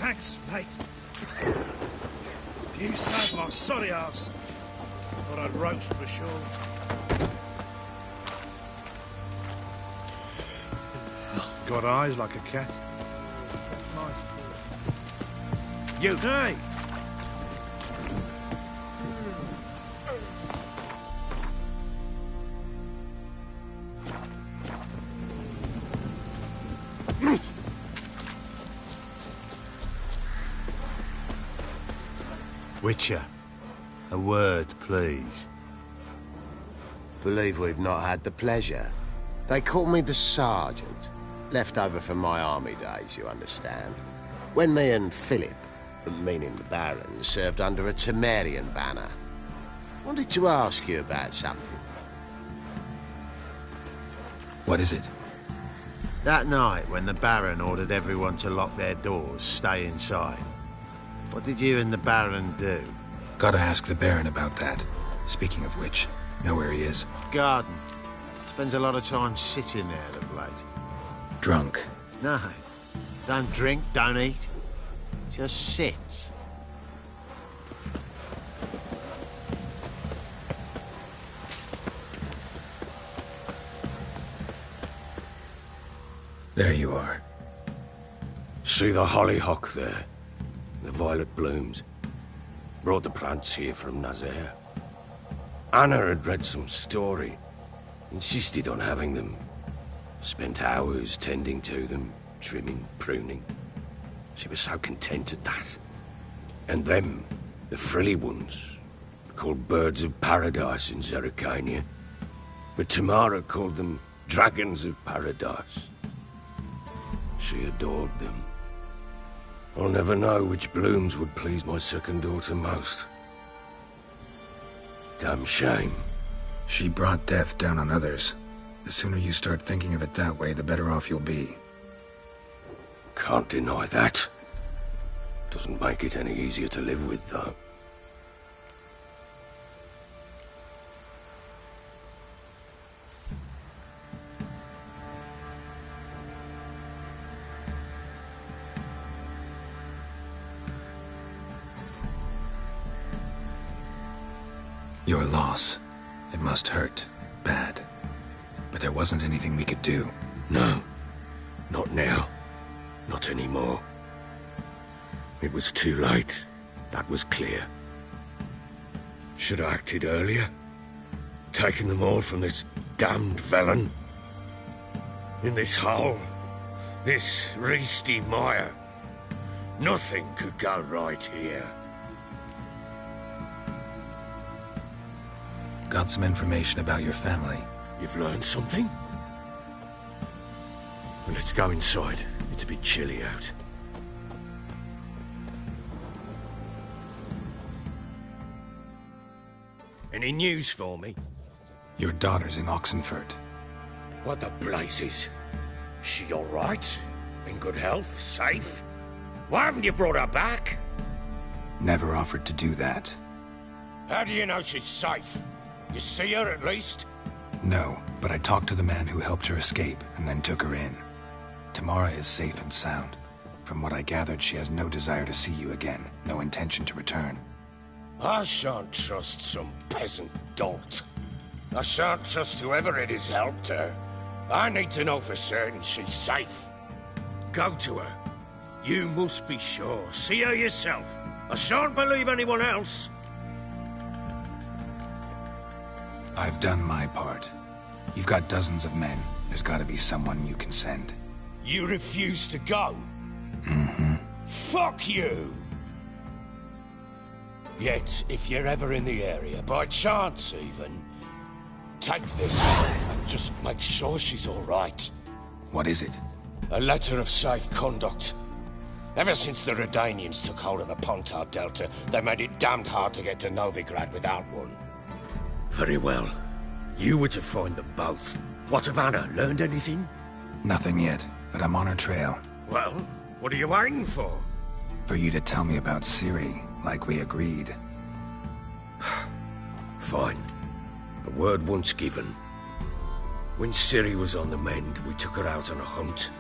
S13: Thanks, mate. You saved my sorry ass. Thought I'd roast for sure. Got eyes like a cat. You. Hey!
S11: Witcher, a word, please. Believe we've not had the pleasure. They call me the Sergeant. Left over from my army days, you understand. When me and Philip, meaning the Baron, served under a Temerian banner. Wanted to ask you about something.
S1: What is it?
S11: That night when the Baron ordered everyone to lock their doors, stay inside. What did you and the Baron do?
S1: Gotta ask the Baron about that. Speaking of which, know where he is?
S11: Garden. Spends a lot of time sitting there of late.
S1: Drunk.
S11: No. Don't drink, don't eat. Just sits.
S1: There you are.
S2: See the hollyhock there? The violet blooms. Brought the plants here from Nazaire. Anna had read some story. Insisted on having them. Spent hours tending to them, trimming, pruning. She was so content at that. And them, the frilly ones, called birds of paradise in Zerrikania. But Tamara called them dragons of paradise. She adored them. I'll never know which blooms would please my second daughter most. Damn shame.
S1: She brought death down on others. The sooner you start thinking of it that way, the better off you'll be.
S2: Can't deny that. Doesn't make it any easier to live with, though.
S1: Your loss. It must hurt. Bad. But there wasn't anything we could do.
S2: No. Not now. Not anymore. It was too late. That was clear. Should have acted earlier. Taken them all from this damned Velen. In this hole. This Reesty mire. Nothing could go right here.
S1: Got some information about your family.
S2: You've learned something? Well, let's go inside. It's a bit chilly out. Any news for me?
S1: Your daughter's in Oxenfurt.
S2: What the blazes? She all right? In good health? Safe? Why haven't you brought her back?
S1: Never offered to do that.
S2: How do you know she's safe? You see her at least?
S1: No, but I talked to the man who helped her escape and then took her in. Tamara is safe and sound. From what I gathered, she has no desire to see you again, no intention to return.
S2: I shan't trust some peasant dolt. I shan't trust whoever it is helped her. I need to know for certain she's safe. Go to her. You must be sure. See her yourself. I shan't believe anyone else.
S1: I've done my part. You've got dozens of men. There's got to be someone you can send.
S2: You refuse to go?
S1: Mm-hmm.
S2: Fuck you! Yet, if you're ever in the area, by chance even, take this and just make sure she's all right.
S1: What is it?
S2: A letter of safe conduct. Ever since the Redanians took hold of the Pontar Delta, they made it damned hard to get to Novigrad without one. Very well. You were to find them both. What of Anna? Learned anything?
S1: Nothing yet, but I'm on her trail.
S2: Well, what are you waiting for?
S1: For you to tell me about Ciri, like we agreed.
S2: Fine. A word once given. When Ciri was on the mend, we took her out on a hunt.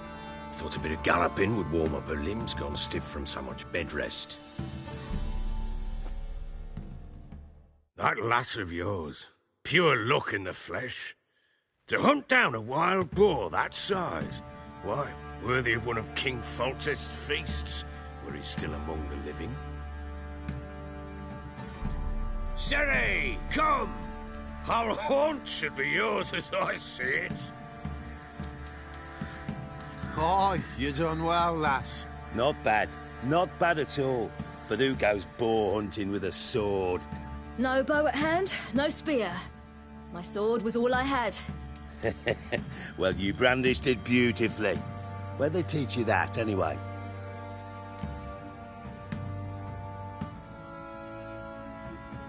S2: Thought a bit of galloping would warm up her limbs, gone stiff from so much bed rest. That lass of yours, pure luck in the flesh. To hunt down a wild boar that size, why, worthy of one of King Foltest's feasts, were he still among the living. Ciri, come! Our haunt should be yours as I see it.
S14: Oh, you done well, lass.
S3: Not bad. Not bad at all. But who goes boar hunting with a sword?
S15: No bow at hand, no spear. My sword was all I had.
S3: Well, you brandished it beautifully. Where'd they teach you that, anyway?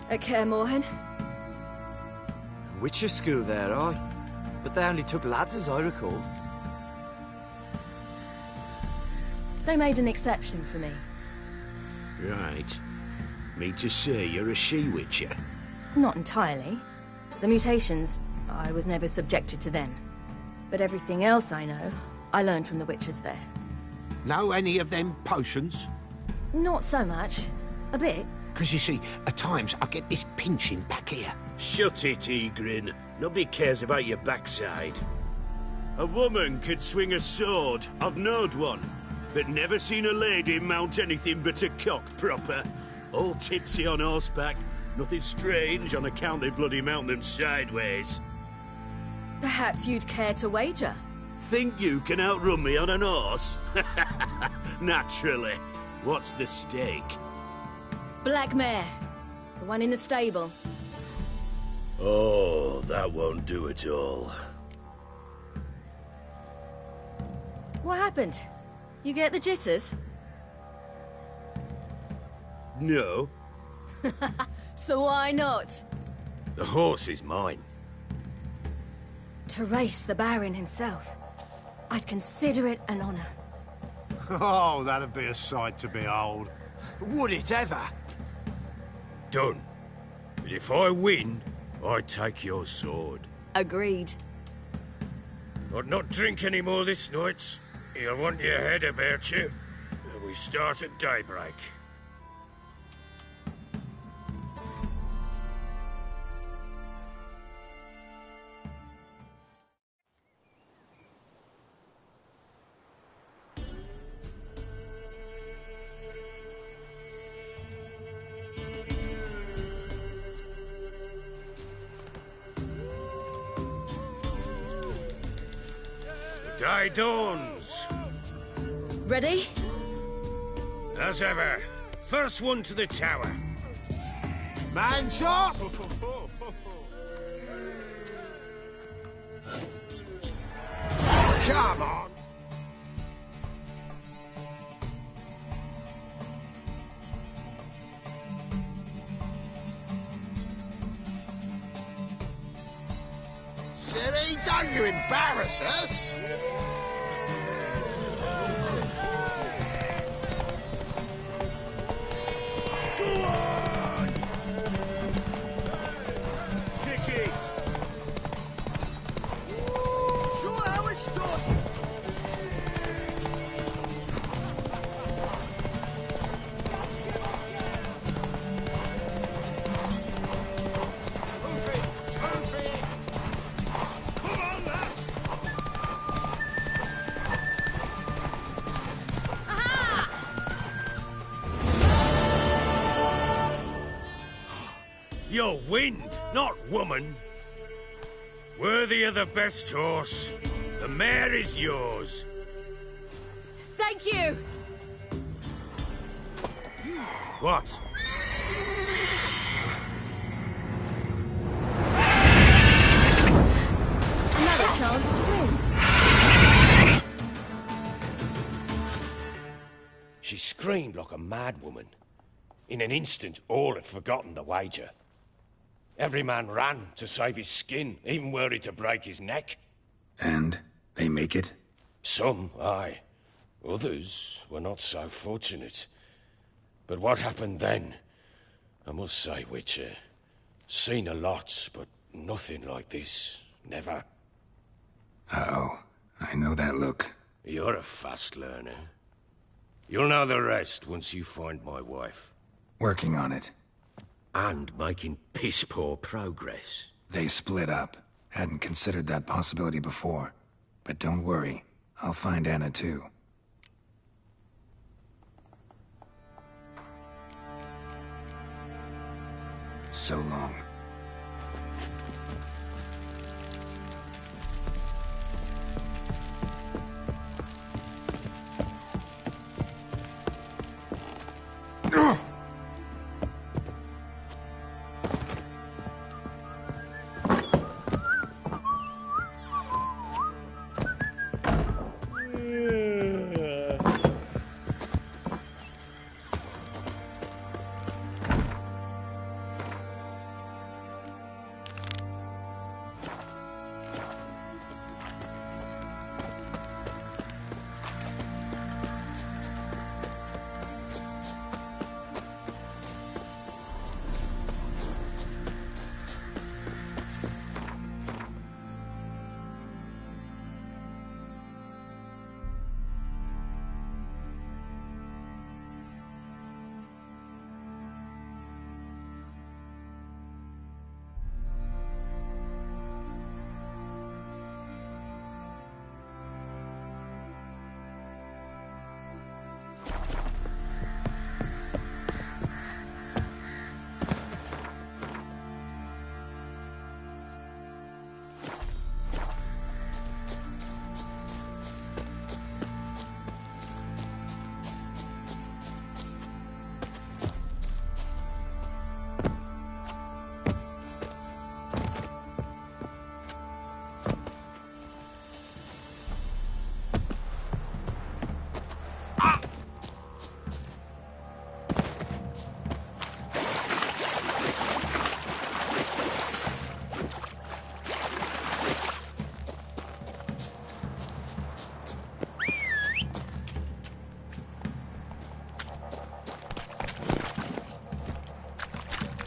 S15: At Kaer Morhen.
S16: Witcher school there, aye. But they only took lads, as I recall.
S15: They made an exception for me.
S9: Right. Mean to say you're a she-witcher?
S15: Not entirely. The mutations, I was never subjected to them. But everything else I know, I learned from the witches there.
S6: Know any of them potions?
S15: Not so much. A bit.
S6: Because you see, at times I get this pinching back here.
S3: Shut it, Egrin. Nobody cares about your backside. A woman could swing a sword. I've knowed one. But never seen a lady mount anything but a cock proper. All tipsy on horseback. Nothing strange on account they bloody mount them sideways.
S15: Perhaps you'd care to wager?
S3: Think you can outrun me on an horse? Naturally. What's the stake?
S15: Black mare. The one in the stable.
S2: Oh, that won't do at all.
S15: What happened? You get the jitters?
S2: No.
S15: So why not?
S2: The horse is mine.
S15: To race the Baron himself. I'd consider it an honor.
S14: Oh, that'd be a sight to behold.
S16: Would it ever?
S2: Done. But if I win, I take your sword.
S15: Agreed.
S2: I'd not drink any more this night. You'll want your head about you. We start at daybreak. The day dawns.
S15: Ready?
S2: As ever. First one to the tower.
S14: Man chop! Come on!
S11: Ciri, don't you embarrass us!
S2: You're wind, not woman. Worthy of the best horse. The mare is yours.
S15: Thank you!
S2: What?
S15: Another chance to win.
S2: She screamed like a mad woman. In an instant, all had forgotten the wager. Every man ran to save his skin, even worried to break his neck.
S1: And they make it?
S2: Some, aye. Others were not so fortunate. But what happened then? I must say, Witcher, seen a lot, but nothing like this. Never.
S1: Uh-oh. I know that look.
S2: You're a fast learner. You'll know the rest once you find my wife.
S1: Working on it.
S2: And making piss-poor progress.
S1: They split up. Hadn't considered that possibility before. But don't worry. I'll find Anna too. So long.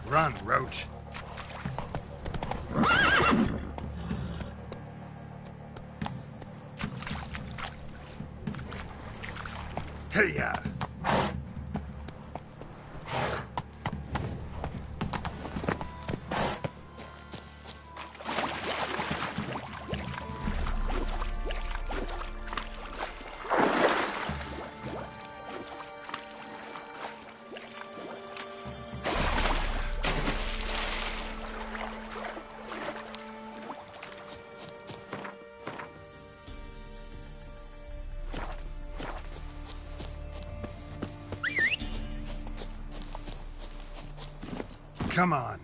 S14: Run, Roach. Hey-ya! Come on.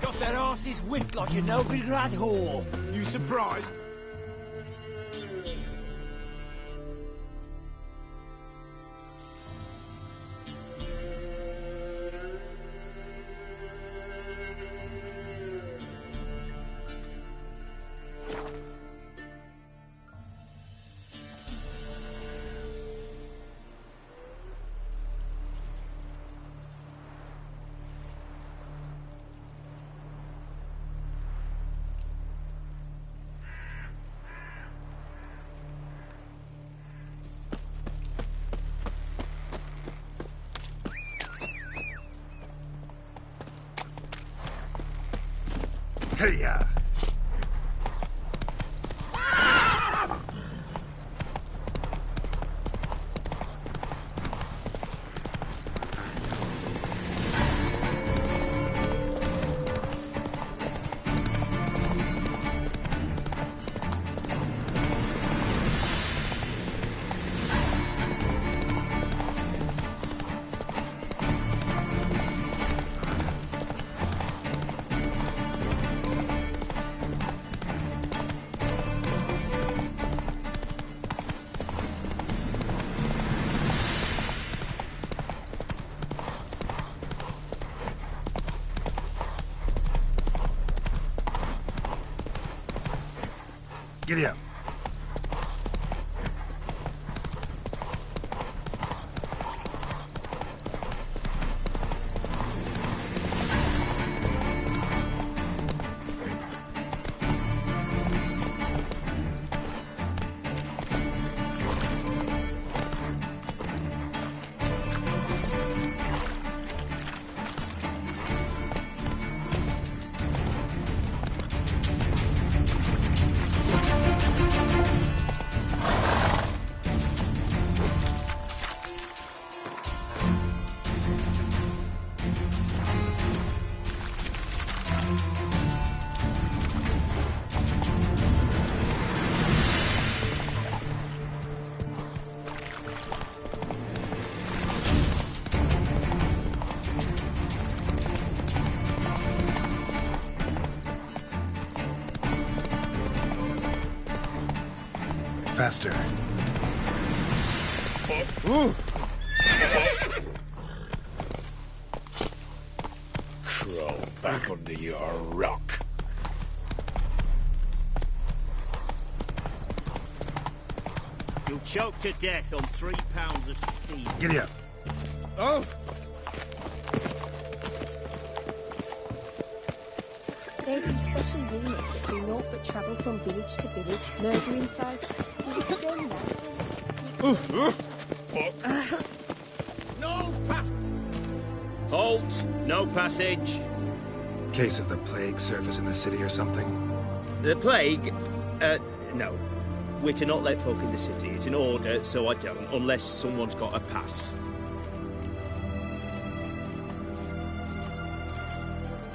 S16: Got their asses whipped like a Novigrad whore.
S14: You surprised?
S6: Hiya! Giddy up. Faster. Ooh.
S2: Crawl back under your rock.
S3: You'll choke to death on 3 pounds of steam.
S6: Giddy up.
S3: Oh!
S17: There's these special units that do naught but travel from village to village, murdering folk. It is a stone
S3: No pass. Halt! No passage.
S1: Case of the plague surface in the city or something?
S3: The plague? No. We're to not let folk in the city. It's an order, so I don't, unless someone's got a pass.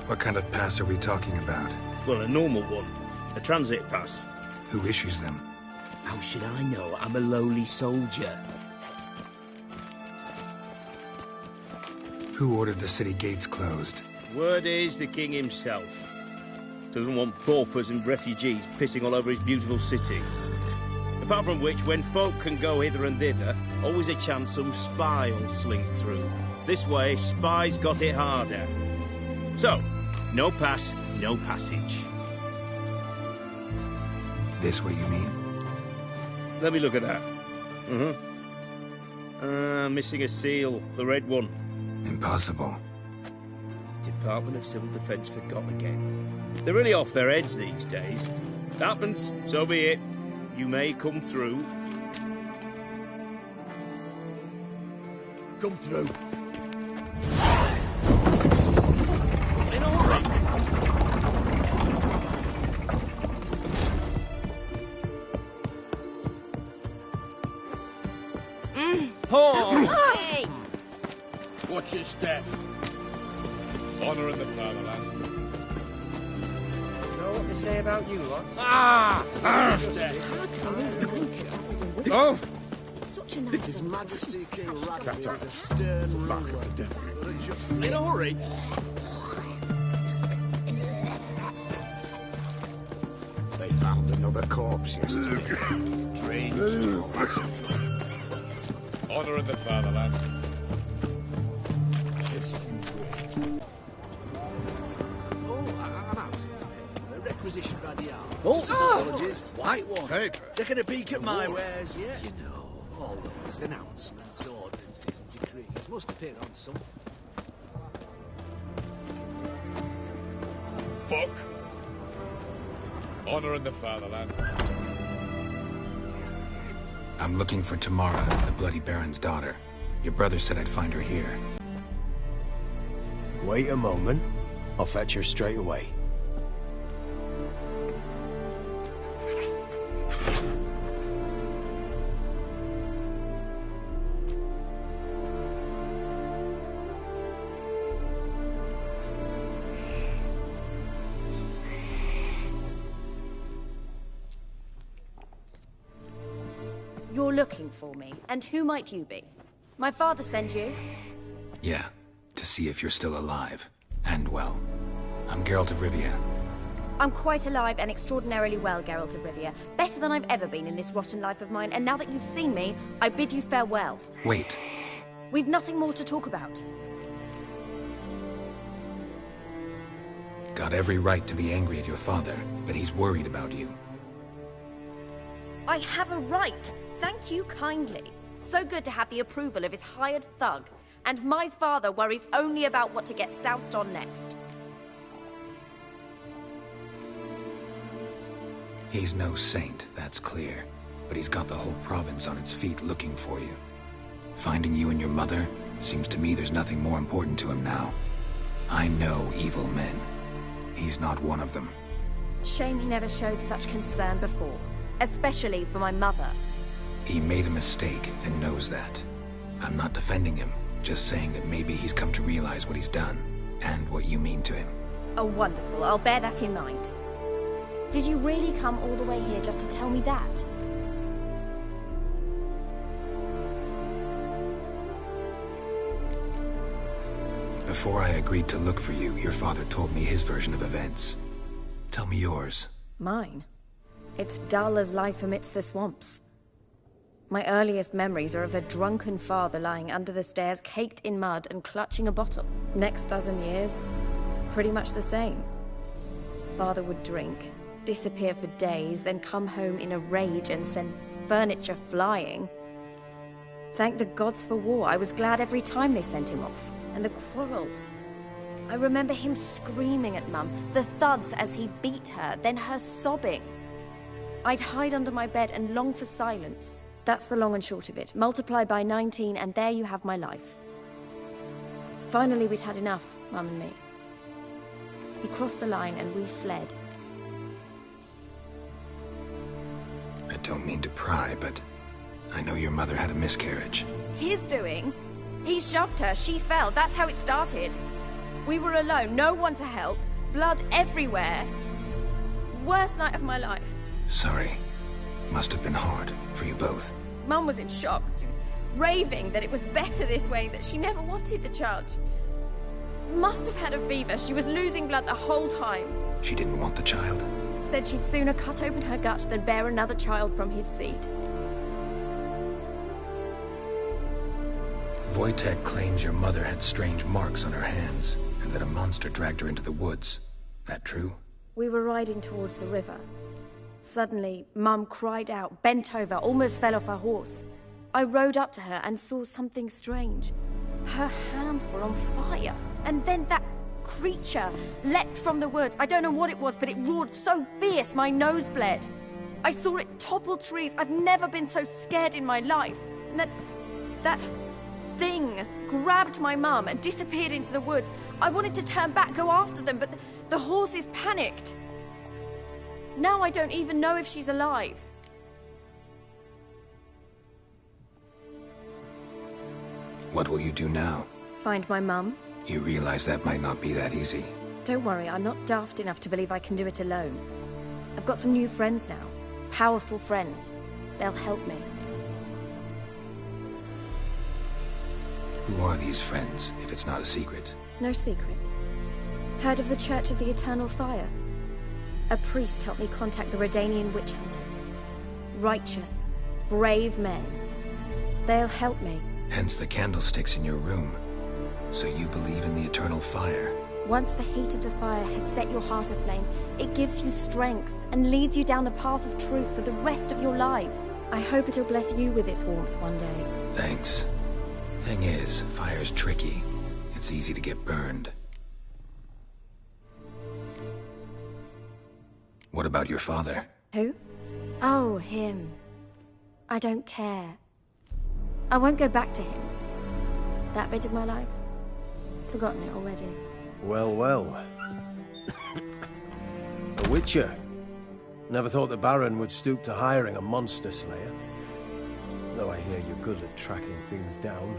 S1: What kind of pass are we talking about?
S3: Well, a normal one. A transit pass.
S1: Who issues them?
S3: How should I know? I'm a lowly soldier.
S1: Who ordered the city gates closed?
S3: Word is the king himself. Doesn't want paupers and refugees pissing all over his beautiful city. Apart from which, when folk can go hither and thither, always a chance some spy will slink through. This way, spies got it harder. So, no pass, no passage.
S1: This way, you mean?
S3: Let me look at that. Missing a seal, the red one.
S1: Impossible.
S3: Department of Civil Defence forgot again. They're really off their heads these days. Happens, so be it. You may come through.
S5: Come through.
S3: In a hurry.
S12: Oh!
S5: Hey! Watch your step.
S18: Honor in the fatherland.
S16: Know what they say about you, lot?
S3: Oh!
S17: Such a nice
S11: His Majesty King
S6: That
S11: Radford is a stern
S6: Back
S11: ruler.
S6: of the devil.
S3: In a hurry.
S6: They found another corpse yesterday. Strange.
S18: Honor in the fatherland.
S5: Just you wait. Oh, I'm out. Requisition by the hour. Apologies. White one.
S6: Hey.
S5: Taking a peek at my wares, yeah? You know, all those announcements, ordinances and decrees must appear on something.
S18: Fuck. Honor in the fatherland.
S1: I'm looking for Tamara, the Bloody Baron's daughter. Your brother said I'd find her here.
S19: Wait a moment. I'll fetch her straight away. You're looking for me, and who might you be? My father sent you?
S1: Yeah, to see if you're still alive. And well. I'm Geralt of Rivia.
S19: I'm quite alive and extraordinarily well, Geralt of Rivia. Better than I've ever been in this rotten life of mine, and now that you've seen me, I bid you farewell.
S1: Wait.
S19: We've nothing more to talk about.
S1: Got every right to be angry at your father, but he's worried about you.
S19: I have a right. Thank you kindly. So good to have the approval of his hired thug. And my father worries only about what to get soused on next.
S1: He's no saint, that's clear. But he's got the whole province on its feet looking for you. Finding you and your mother, seems to me there's nothing more important to him now. I know evil men. He's not one of them.
S19: Shame he never showed such concern before. Especially for my mother.
S1: He made a mistake and knows that. I'm not defending him, just saying that maybe he's come to realize what he's done, and what you mean to him.
S19: Oh, wonderful. I'll bear that in mind. Did you really come all the way here just to tell me that?
S1: Before I agreed to look for you, your father told me his version of events. Tell me yours.
S19: Mine? It's dull as life amidst the swamps. My earliest memories are of a drunken father lying under the stairs, caked in mud and clutching a bottle. Next dozen years, pretty much the same. Father would drink, disappear for days, then come home in a rage and send furniture flying. Thank the gods for war. I was glad every time they sent him off. And the quarrels. I remember him screaming at Mum, the thuds as he beat her, then her sobbing. I'd hide under my bed and long for silence. That's the long and short of it. Multiply by 19 and there you have my life. Finally we'd had enough, Mum and me. He crossed the line and we fled.
S1: I don't mean to pry, but I know your mother had a miscarriage.
S19: His doing? He shoved her, she fell, that's how it started. We were alone, no one to help, blood everywhere. Worst night of my life.
S1: Sorry. Must have been hard for you both.
S19: Mum was in shock. She was raving that it was better this way, that she never wanted the charge. Must have had a fever. She was losing blood the whole time.
S1: She didn't want the child?
S19: Said she'd sooner cut open her gut than bear another child from his seed.
S1: Wojtek claims your mother had strange marks on her hands, and that a monster dragged her into the woods. That true?
S19: We were riding towards the river. Suddenly, Mum cried out, bent over, almost fell off her horse. I rode up to her and saw something strange. Her hands were on fire. And then that creature leapt from the woods. I don't know what it was, but it roared so fierce my nose bled. I saw it topple trees. I've never been so scared in my life. And that thing grabbed my mum and disappeared into the woods. I wanted to turn back, go after them, but the horses panicked. Now I don't even know if she's alive.
S1: What will you do now?
S19: Find my mum.
S1: You realize that might not be that easy.
S19: Don't worry, I'm not daft enough to believe I can do it alone. I've got some new friends now. Powerful friends. They'll help me.
S1: Who are these friends, if it's not a secret?
S19: No secret. Heard of the Church of the Eternal Fire? A priest helped me contact the Redanian witch hunters. Righteous, brave men. They'll help me.
S1: Hence the candlesticks in your room. So you believe in the eternal fire?
S19: Once the heat of the fire has set your heart aflame, it gives you strength and leads you down the path of truth for the rest of your life. I hope it'll bless you with its warmth one day.
S1: Thanks. Thing is, fire's tricky. It's easy to get burned. What about your father?
S19: Who? Oh, him. I don't care. I won't go back to him. That bit of my life? Forgotten it already.
S20: Well, well. A witcher. Never thought the Baron would stoop to hiring a monster slayer. Though I hear you're good at tracking things down.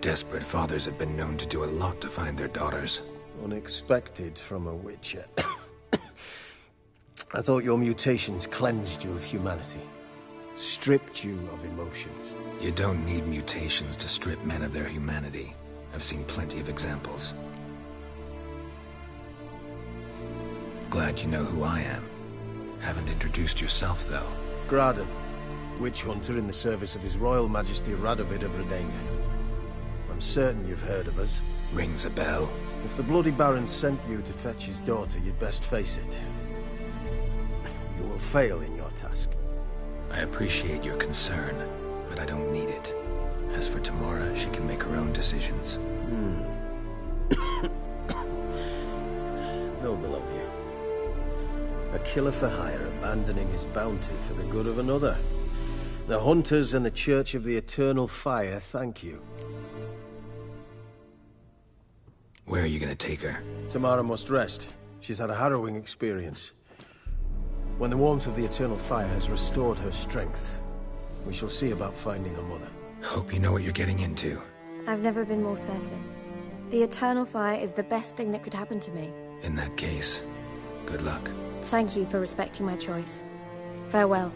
S1: Desperate fathers have been known to do a lot to find their daughters.
S20: Unexpected from a witcher. I thought your mutations cleansed you of humanity. Stripped you of emotions.
S1: You don't need mutations to strip men of their humanity. I've seen plenty of examples. Glad you know who I am. Haven't introduced yourself, though.
S20: Graden, witch hunter in the service of His Royal Majesty Radovid of Redania. I'm certain you've heard of us.
S1: Rings a bell.
S20: If the Bloody Baron sent you to fetch his daughter, you'd best face it. You will fail in your task.
S1: I appreciate your concern, but I don't need it. As for Tamara, she can make her own decisions.
S20: Noble of you. A killer for hire abandoning his bounty for the good of another. The Hunters and the Church of the Eternal Fire thank you.
S1: Where are you gonna take her?
S20: Tamara must rest. She's had a harrowing experience. When the warmth of the Eternal Fire has restored her strength, we shall see about finding her mother.
S1: Hope you know what you're getting into.
S19: I've never been more certain. The Eternal Fire is the best thing that could happen to me.
S1: In that case, good luck.
S19: Thank you for respecting my choice. Farewell.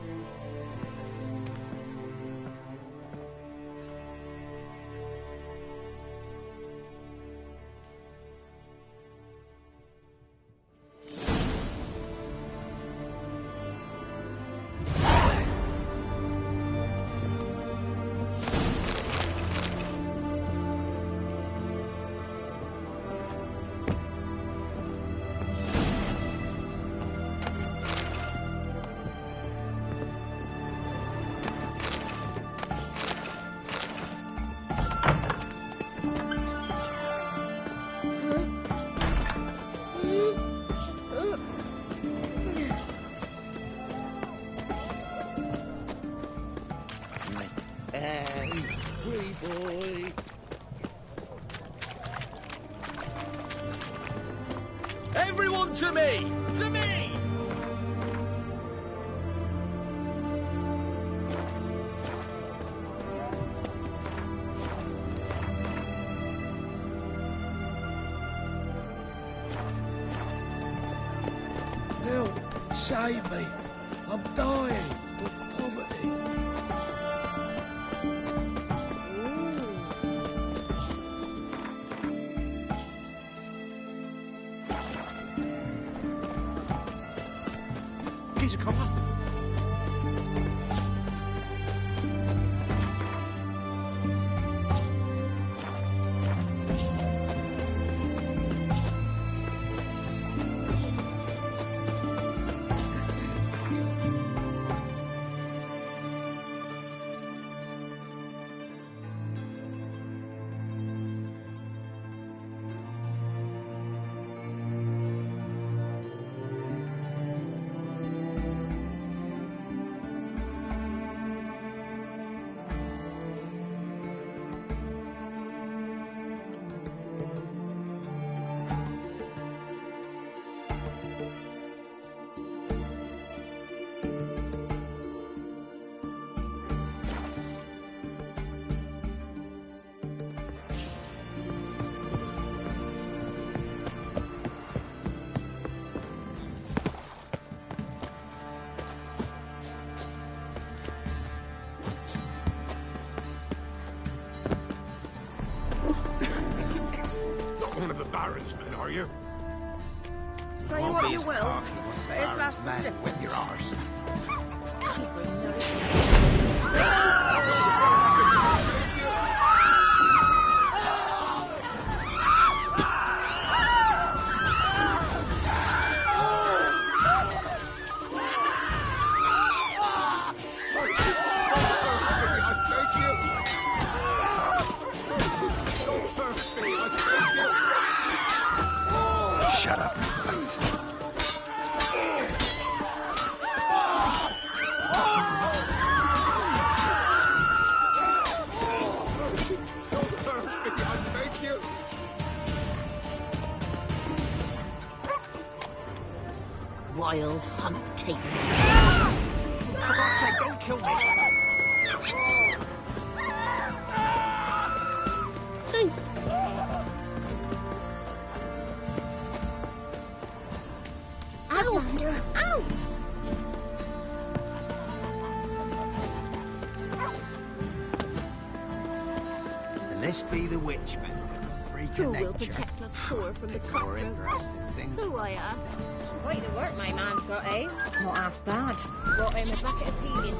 S5: Boy.
S10: Everyone to me! To me!
S5: Help! Save me! I'm dying of poverty. He's a copper. One of the Baron's men, are you?
S12: Say what you will, but his last was different.
S5: Whip your arse.
S1: Shut up and fight.
S12: Wild hunting.
S5: For God's sake, don't kill me.
S12: Outlander! Ow!
S21: And this be the witchman, the freak
S17: Who
S21: of nature.
S17: will protect us poor from the
S21: More
S17: cutthroats?
S21: interesting things.
S17: Who, I ask? Quite the work my man's got, eh?
S19: Not half bad.
S17: Brought him a bucket of peeling